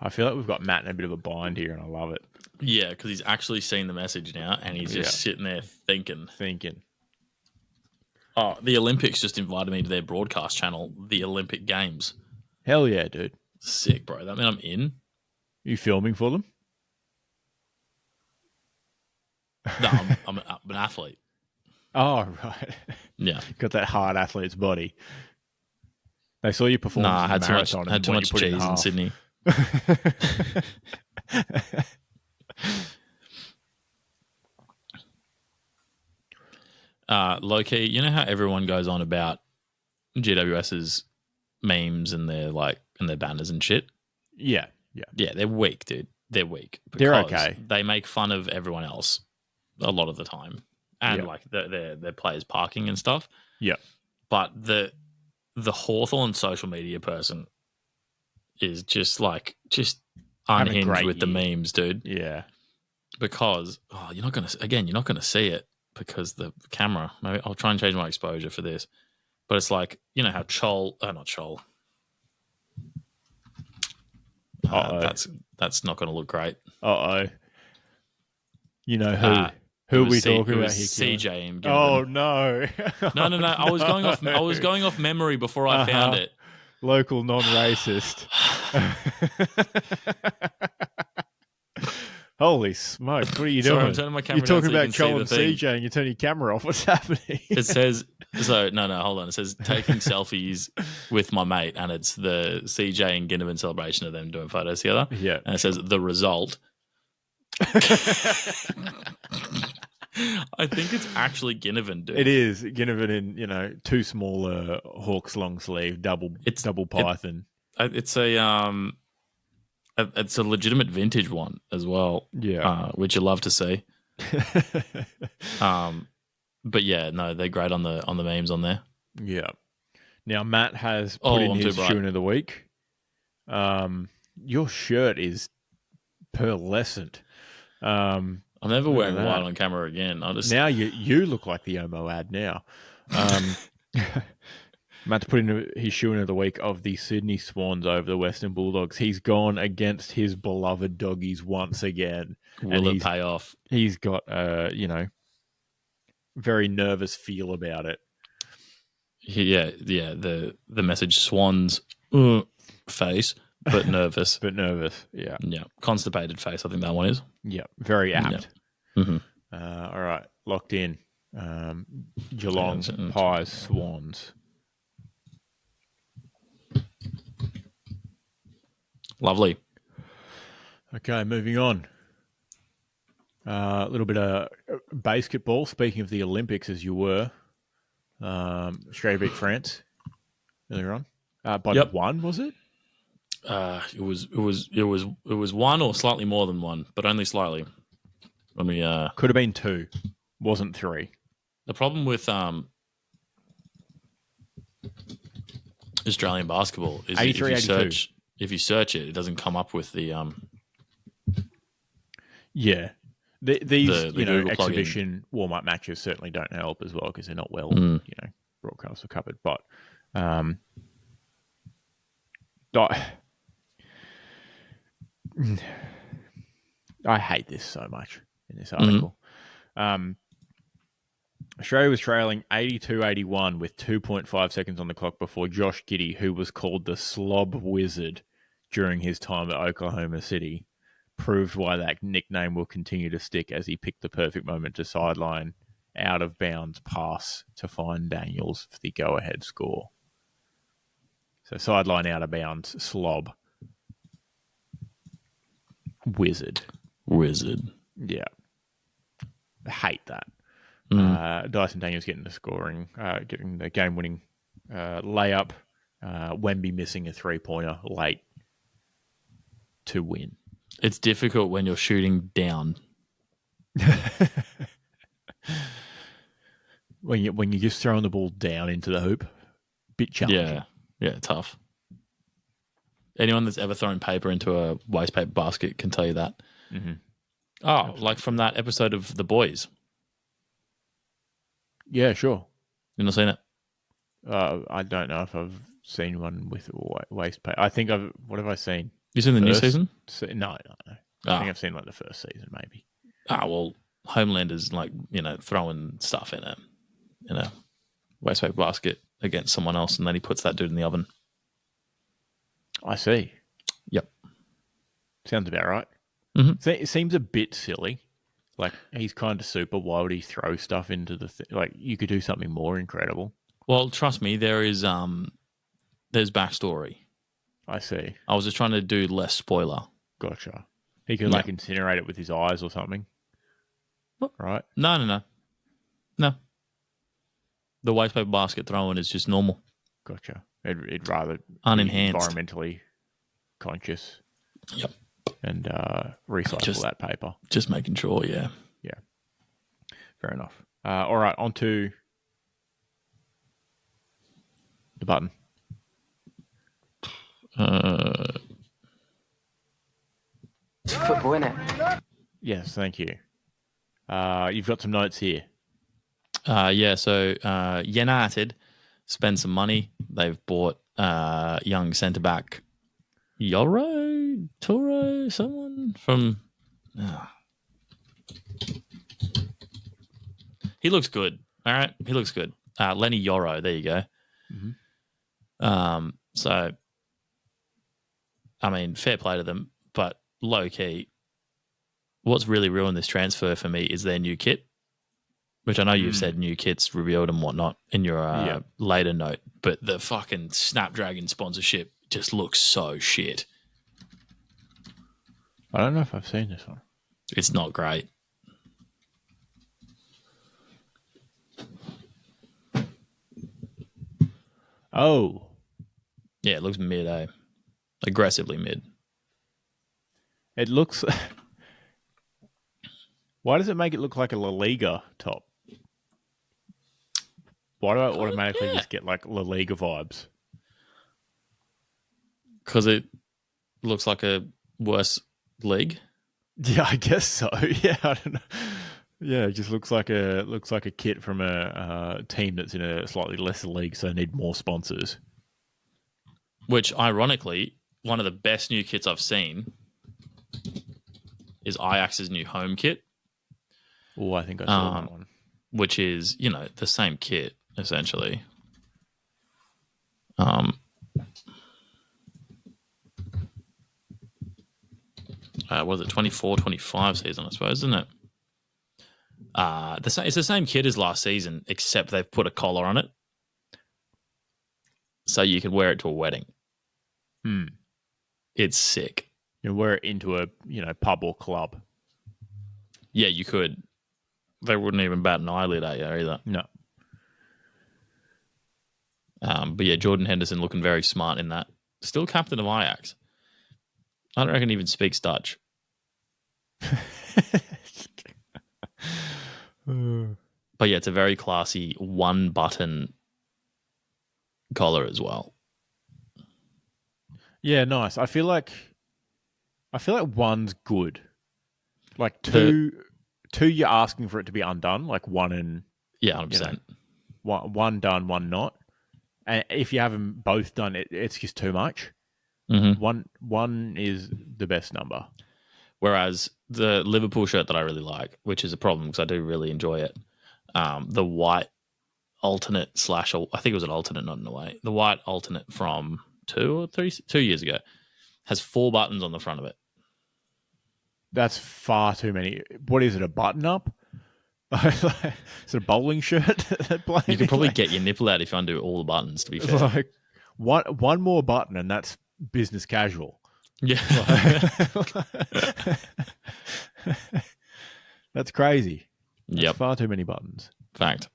I feel like we've got Matt in a bit of a bind here, and I love it.
Yeah, because he's actually seen the message now, and he's just sitting there thinking. Oh, the Olympics just invited me to their broadcast channel, the Olympic Games.
Hell yeah, dude.
Sick, bro. That means I'm in.
You filming for them?
No, I'm an athlete.
Oh, right.
Yeah.
Got that hard athlete's body. They saw you perform.
I had too much cheese in Sydney. Low key, you know how everyone goes on about GWS's memes and their banners and shit?
Yeah.
They're weak, dude. They're weak.
They're okay.
They make fun of everyone else a lot of the time, and their players parking and stuff.
Yeah,
but the Hawthorn social media person is just unhinged with the memes, dude.
Yeah,
because you're not gonna see it because the camera. Maybe I'll try and change my exposure for this. But it's like, you know how Chol, not Chol. That's not going to look great.
Uh-oh. You know who? Who are we talking about here?
CJ and Ginnivan.
Oh no!
No. I was going off memory before I found it.
Local non-racist. Holy smokes! What are you doing?
Sorry, I'm turning my camera
You're talking
down
about
so you
Chol
can
and
see the thing.
CJ, and you turn your camera off. What's happening?
It says so. No, hold on. It says taking selfies with my mate, and it's the CJ and Ginnivan celebration of them doing photos together.
Yeah,
and it says the result. I think it's actually Ginnivan, dude.
It is Ginnivan in too small Hawks long sleeve double python.
It's a legitimate vintage one as well.
Yeah,
which you love to see. But yeah, no, they're great on the memes on there.
Yeah. Now Matt has put in his tune of the week. Your shirt is pearlescent.
I'm never wearing white on camera again.
Now you look like the Omo ad now. Matt's put in his shoe of the week of the Sydney Swans over the Western Bulldogs. He's gone against his beloved doggies once again.
Will it pay off?
He's got very nervous feel about it.
Yeah. The message Swans face, but nervous.
Yeah.
Constipated face, I think that one is.
Yeah, very apt.
Yeah. Mm-hmm.
All right, locked in. Geelong Pies Swans.
Lovely.
Okay, moving on. A little bit of basketball. Speaking of the Olympics, as you were, Australia beat France earlier on by one, was it?
It was one or slightly more than one, but only slightly. Could
have been two, wasn't three.
The problem with Australian basketball is if you search it, it doesn't come up with the
these
Google
exhibition warm up matches certainly don't help as well because they're not well broadcast or covered. But I hate this so much in this article. Australia was trailing 82-81 with 2.5 seconds on the clock before Josh Giddey, who was called the Slob Wizard during his time at Oklahoma City, proved why that nickname will continue to stick as he picked the perfect moment to sideline out of bounds pass to find Daniels for the go-ahead score. So sideline out of bounds, slob. Wizard. Yeah. I hate that. Dyson Daniels getting the scoring, getting the game-winning layup. Wemby missing a three-pointer late to win.
It's difficult when you're shooting down.
when you're just throwing the ball down into the hoop, bit challenging.
Yeah, tough. Anyone that's ever thrown paper into a waste paper basket can tell you that.
Mm-hmm.
Oh, absolutely. Like from that episode of The Boys.
Yeah, sure.
You've not seen it?
I don't know if I've seen one with waste paper. I think what have I seen?
You seen the new season?
No. I think I've seen like the first season, maybe.
Well, Homelander's like, throwing stuff in a waste paper basket against someone else, and then he puts that dude in the oven.
I see.
Yep.
Sounds about right.
Mm-hmm.
It seems a bit silly. Like, he's kind of super. Why would he throw stuff into the thing? Like, you could do something more incredible.
Well, trust me, there's backstory.
I see.
I was just trying to do less spoiler.
Gotcha. He could, like, incinerate it with his eyes or something.
What?
Right?
No. The waste paper basket throwing is just normal.
Gotcha. It'd rather
unenhanced,
be environmentally conscious.
Yep.
And recycle that paper.
Just making sure, yeah.
Yeah. Fair enough. All right, on to the button.
It's football, innit?
Yes, thank you. You've got some notes here.
So United spend some money. They've bought young centre back Toro, someone from. He looks good. All right, he looks good. Lenny Yoro, there you go.
Mm-hmm.
So, I mean, fair play to them, but low key, what's really ruined this transfer for me is their new kit, which I know you've said new kits revealed and whatnot in your later note, but the fucking Snapdragon sponsorship just looks so shit.
I don't know if I've seen this one.
It's not great.
Oh.
Yeah, it looks mid, eh? Aggressively mid.
It looks... Why does it make it look like a La Liga top? Why do I automatically just get like La Liga vibes?
Because it looks like a worse league.
Yeah, I guess so. Yeah, I don't know. Yeah, it just looks like a kit from a team that's in a slightly lesser league, so need more sponsors.
Which, ironically, one of the best new kits I've seen is Ajax's new home kit.
Oh, I think I saw that one.
Which is, the same kit, essentially. Was it 24-25 season, I suppose, isn't it? It's the same kit as last season, except they've put a collar on it. So you can wear it to a wedding. It's sick.
You can wear it into a pub or club.
Yeah, you could. They wouldn't even bat an eyelid at you either.
No.
But yeah, Jordan Henderson looking very smart in that. Still captain of Ajax. I don't reckon he even speaks Dutch. But yeah, it's a very classy one button collar as well.
Yeah, nice. I feel like one's good. Like two you're asking for it to be undone, like one and
100%.
One done, one not. And if you have them both done, it's just too much.
Mm-hmm.
One is the best number.
Whereas the Liverpool shirt that I really like, which is a problem because I do really enjoy it, the white alternate / I think it was an alternate, not in a way. The white alternate from 2 years ago has 4 buttons on the front of it.
That's far too many. What is it, a button up? Is it a bowling shirt?
You could probably get your nipple out if you undo all the buttons, to be fair.
Like one more button and that's business casual.
Yeah.
That's crazy.
Yep.
Far too many buttons.
Fact.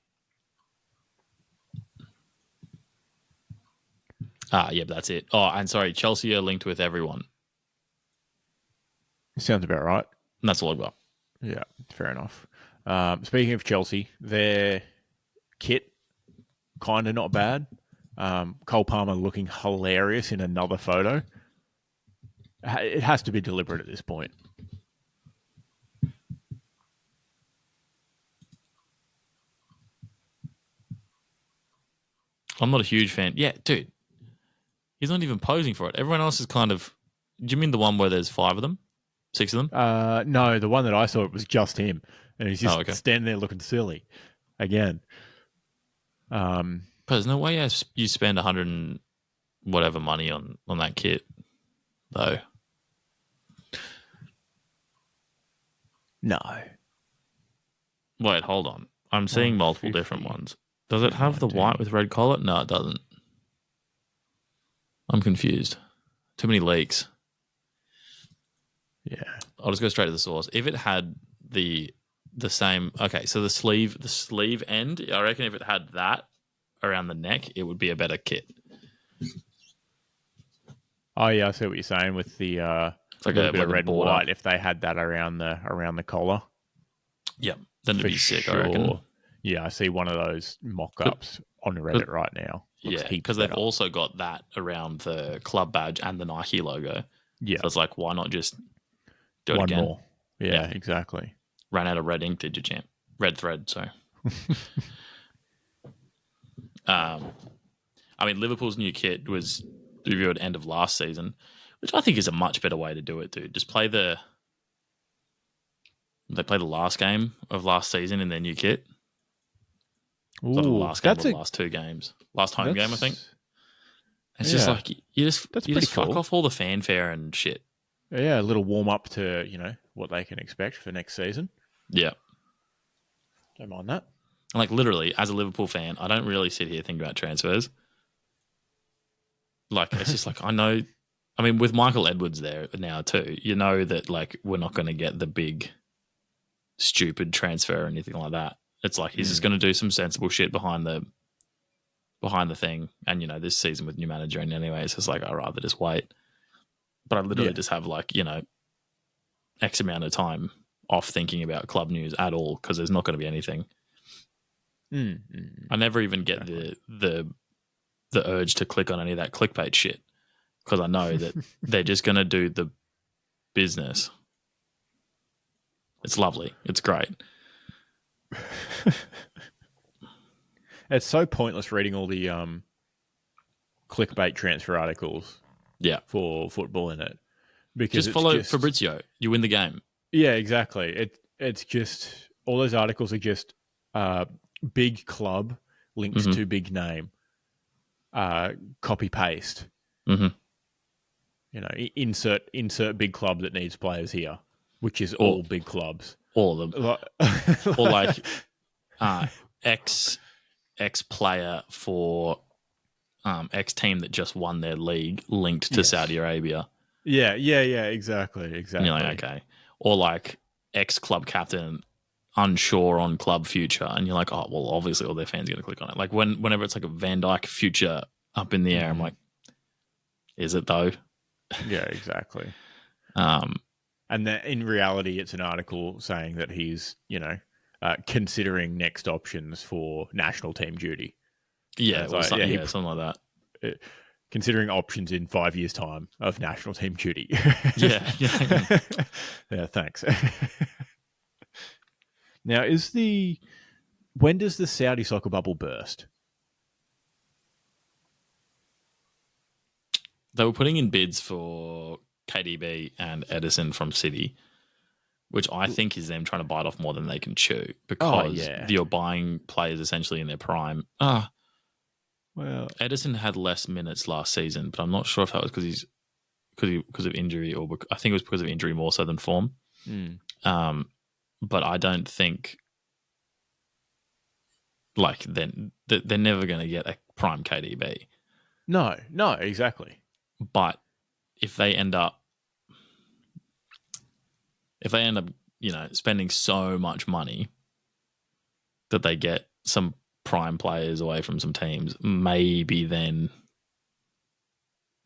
Yep, that's it. Oh, and sorry, Chelsea are linked with everyone.
Sounds about right.
And that's all I've got.
Yeah, fair enough. Speaking of Chelsea, their kit, kind of not bad. Cole Palmer looking hilarious in another photo. It has to be deliberate at this point.
I'm not a huge fan. Yeah, dude. He's not even posing for it. Everyone else is kind of... Do you mean the one where there's 5 of them? 6 of them?
No, the one that I saw, it was just him. And he's just standing there looking silly. Again.
But there's no way you spend 100 and whatever money on that kit, though.
No.
Wait, hold on. I'm seeing multiple different ones. Does it have the white with red collar? No, it doesn't. I'm confused. Too many leaks.
Yeah.
I'll just go straight to the source. If it had the same... Okay, so the sleeve end, I reckon if it had that around the neck, it would be a better kit.
Oh, yeah, I see what you're saying with the
it's like
a bit of red and
border.
white. If they had that around the collar.
Yeah, then it'd be sick, I reckon.
Yeah, I see one of those mock-ups on Reddit right now.
Yeah, because they've also got that around the club badge and the Nike logo. Yeah. So it's like, why not just do it again?
One more. Yeah, exactly.
Ran out of red ink, did you, champ? Red thread, sorry. I mean, Liverpool's new kit was reviewed end of last season, which I think is a much better way to do it, dude. Just play they play the last game of last season in their new kit. Not the last game, but the last 2 games. Last home game, I think. It's just like you just fuck
cool.
off all the fanfare and shit.
Yeah, a little warm up to, what they can expect for next season.
Yeah.
Don't mind that.
Like literally, as a Liverpool fan, I don't really sit here thinking about transfers. Like it's just like I know. I mean, with Michael Edwards there now too, you know that like we're not going to get the big, stupid transfer or anything like that. It's like he's just going to do some sensible shit behind the thing. And this season with new manager, and anyway, it's just like I'd rather just wait. But I literally just have like X amount of time off thinking about club news at all because there's not going to be anything. I never even get the urge to click on any of that clickbait shit because I know that they're just going to do the business. It's lovely. It's great.
It's so pointless reading all the clickbait transfer articles.
Yeah,
for football in it, because
just follow Fabrizio. You win the game.
Yeah, exactly. It's just all those articles are just big club links to big name, copy paste. Insert big club that needs players here, which is all big clubs.
All of them, or like X player for X team that just won their league linked to Saudi Arabia.
Yeah, exactly.
And you're like, okay. Or like X club captain unsure on club future, and you're like, oh, well, obviously all their fans are going to click on it. Like whenever it's like a Van Dijk future up in the air, I'm like, is it though?
Yeah, exactly. And then in reality, it's an article saying that he's, considering next options for national team duty.
Yeah, something like that.
Considering options in 5 years' time of national team duty.
Yeah.
Yeah, thanks. Now, when does the Saudi soccer bubble burst?
They were putting in bids for KDB and Edison from City, which I think is them trying to bite off more than they can chew because you're buying players essentially in their prime. Well, Edison had less minutes last season, but I'm not sure if that was because of injury or I think it was because of injury more so than form. But I don't think like they're never going to get a prime KDB.
No, exactly.
But if they end up, spending so much money that they get some prime players away from some teams, maybe then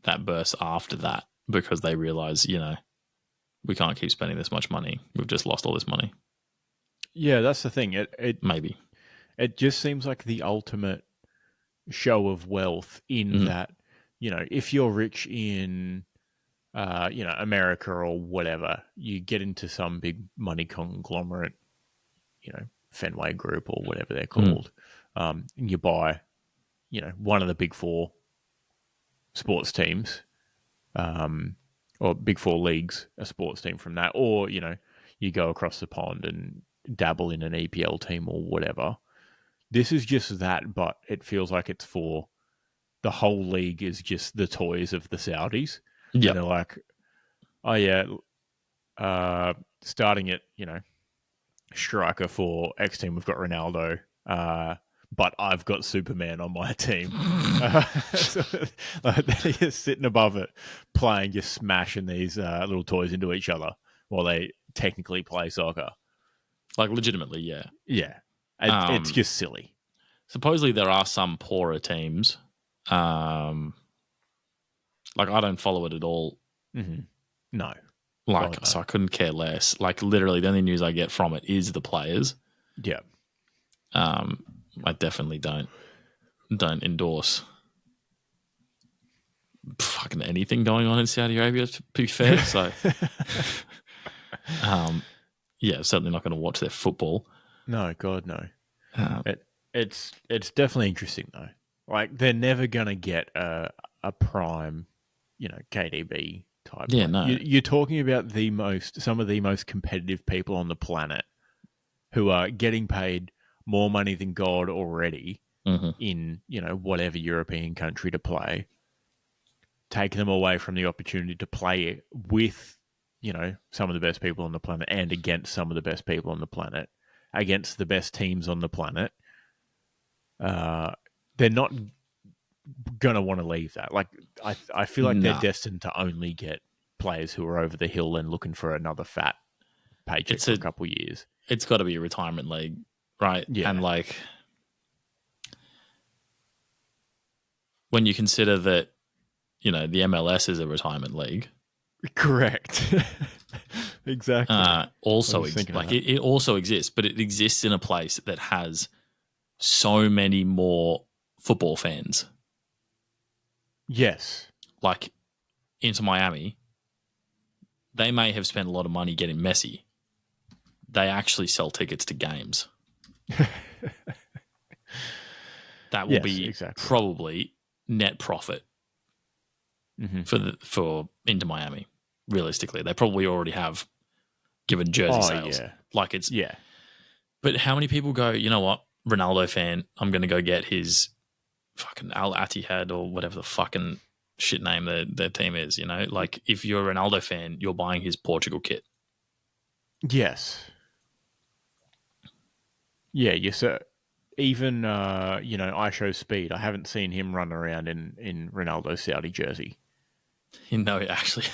that bursts after that because they realize, we can't keep spending this much money. We've just lost all this money.
Yeah, that's the thing. It
maybe.
It just seems like the ultimate show of wealth in that, if you're rich in, America or whatever, you get into some big money conglomerate, Fenway Group or whatever they're called. And you buy, one of the big 4 sports teams, or big 4 leagues, a sports team from that, or, you go across the pond and dabble in an EPL team or whatever. This is just that, but it feels like it's for the whole league is just the toys of the Saudis.
Yeah.
They're like, oh yeah, starting at, striker for X team, we've got Ronaldo, but I've got Superman on my team. So, they're just sitting above it, playing, just smashing these little toys into each other while they technically play soccer.
Like legitimately, yeah.
Yeah. It's just silly.
Supposedly there are some poorer teams. Like I don't follow it at all.
Mm-hmm. No.
So I couldn't care less. Like literally the only news I get from it is the players.
Yeah.
I definitely don't endorse fucking anything going on in Saudi Arabia, to be fair. So yeah, certainly not going to watch their football.
No, God, no. It's definitely interesting though. Like they're never gonna get a prime, KDB type.
Yeah,
Like,
no.
you're talking about some of the most competitive people on the planet who are getting paid more money than God already in whatever European country to play. Take them away from the opportunity to play with some of the best people on the planet and against some of the best people on the planet, against the best teams on the planet. They're not gonna want to leave that. Like I feel like they're destined to only get players who are over the hill and looking for another fat paycheck for a couple of years.
It's got to be a retirement league, right?
Yeah.
And like when you consider that, the MLS is a retirement league.
Correct. Exactly.
It also exists, but it exists in a place that has so many more football fans.
Yes.
Like Inter Miami, they may have spent a lot of money getting Messi. They actually sell tickets to games. That will be probably net profit for Inter Miami. Realistically, they probably already have given jersey sales.
Yeah.
Like it's But how many people go, you know what, Ronaldo fan, I'm going to go get his fucking Al Attihad or whatever the fucking shit name their team is, Like if you're a Ronaldo fan, you're buying his Portugal kit.
Yes. Yeah, yes, sir. Even, I Show Speed. I haven't seen him run around in Ronaldo's Saudi jersey.
No, actually.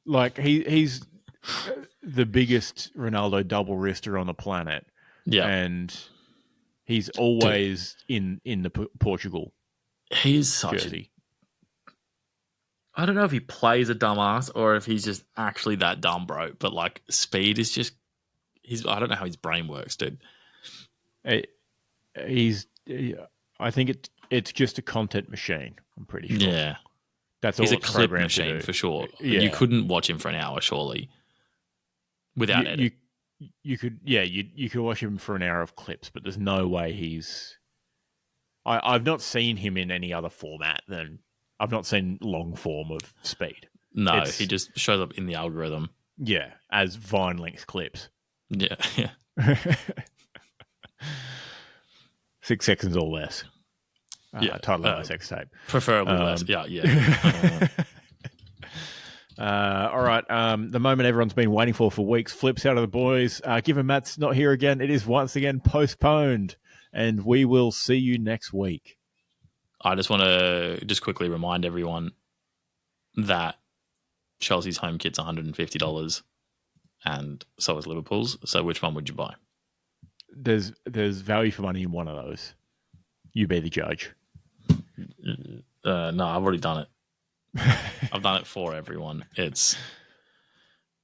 Like, he's the biggest Ronaldo double wrister on the planet.
Yeah.
And he's always in the Portugal
He's such
jersey.
I don't know if he plays a dumbass or if he's just actually that dumb, bro. But, like, Speed is just... I don't know how his brain works, dude.
I think it's just a content machine. I'm pretty sure.
Yeah,
he's
a clip machine for sure. Yeah. You couldn't watch him for an hour, surely, without edit.
You could watch him for an hour of clips, but there's no way he's. I've not seen him in any other format than I've not seen long form of Speed.
No, he just shows up in the algorithm.
Yeah, as Vine length clips.
Yeah.
6 seconds or less. Title of my sex tape.
Preferably less. Yeah.
All right. The moment everyone's been waiting for weeks flips out of the boys. Given Matt's not here again, it is once again postponed, and we will see you next week.
I just want to quickly remind everyone that Chelsea's home kit's $150, and so is Liverpool's. So which one would you buy?
There's value for money in one of those. You be the judge.
No, I've already done it. I've done it for everyone. Let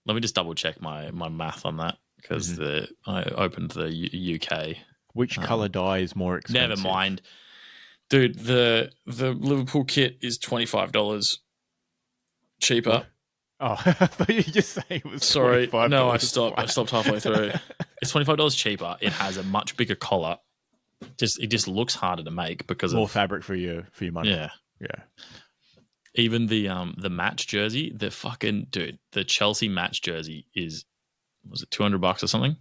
me just double check my math on that because I opened the UK.
Which colour dye is more expensive?
Never mind, dude. The Liverpool kit is $25 cheaper.
What? Oh, I thought you were just saying it was
sorry.
$25
No, I stopped.
flat.
I stopped halfway through. It's $25 cheaper. It has a much bigger collar. It just looks harder to make because
more fabric for your money.
Yeah. Even the match jersey, the Chelsea match jersey was it $200 or something?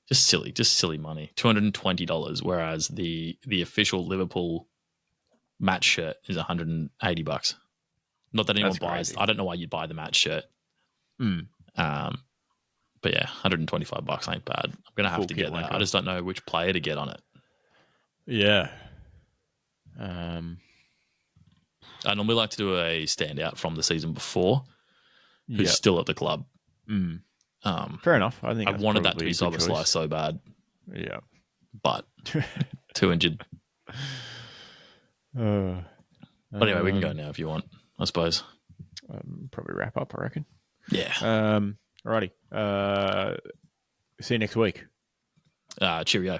Just silly money. $220, whereas the official Liverpool match shirt is $180. Not that anyone buys. I don't know why you'd buy the match shirt. But yeah, $125 ain't bad. I'm gonna have to get that. I just don't know which player to get on it.
Yeah.
I normally like to do a standout from the season before, who's still at the club.
Fair enough. I think
I wanted that to be Szoboszlai so bad.
Yeah,
but too injured. But anyway, we can go now if you want. I suppose.
Probably wrap up. I reckon.
Yeah.
Alrighty. See you next week.
Cheerio.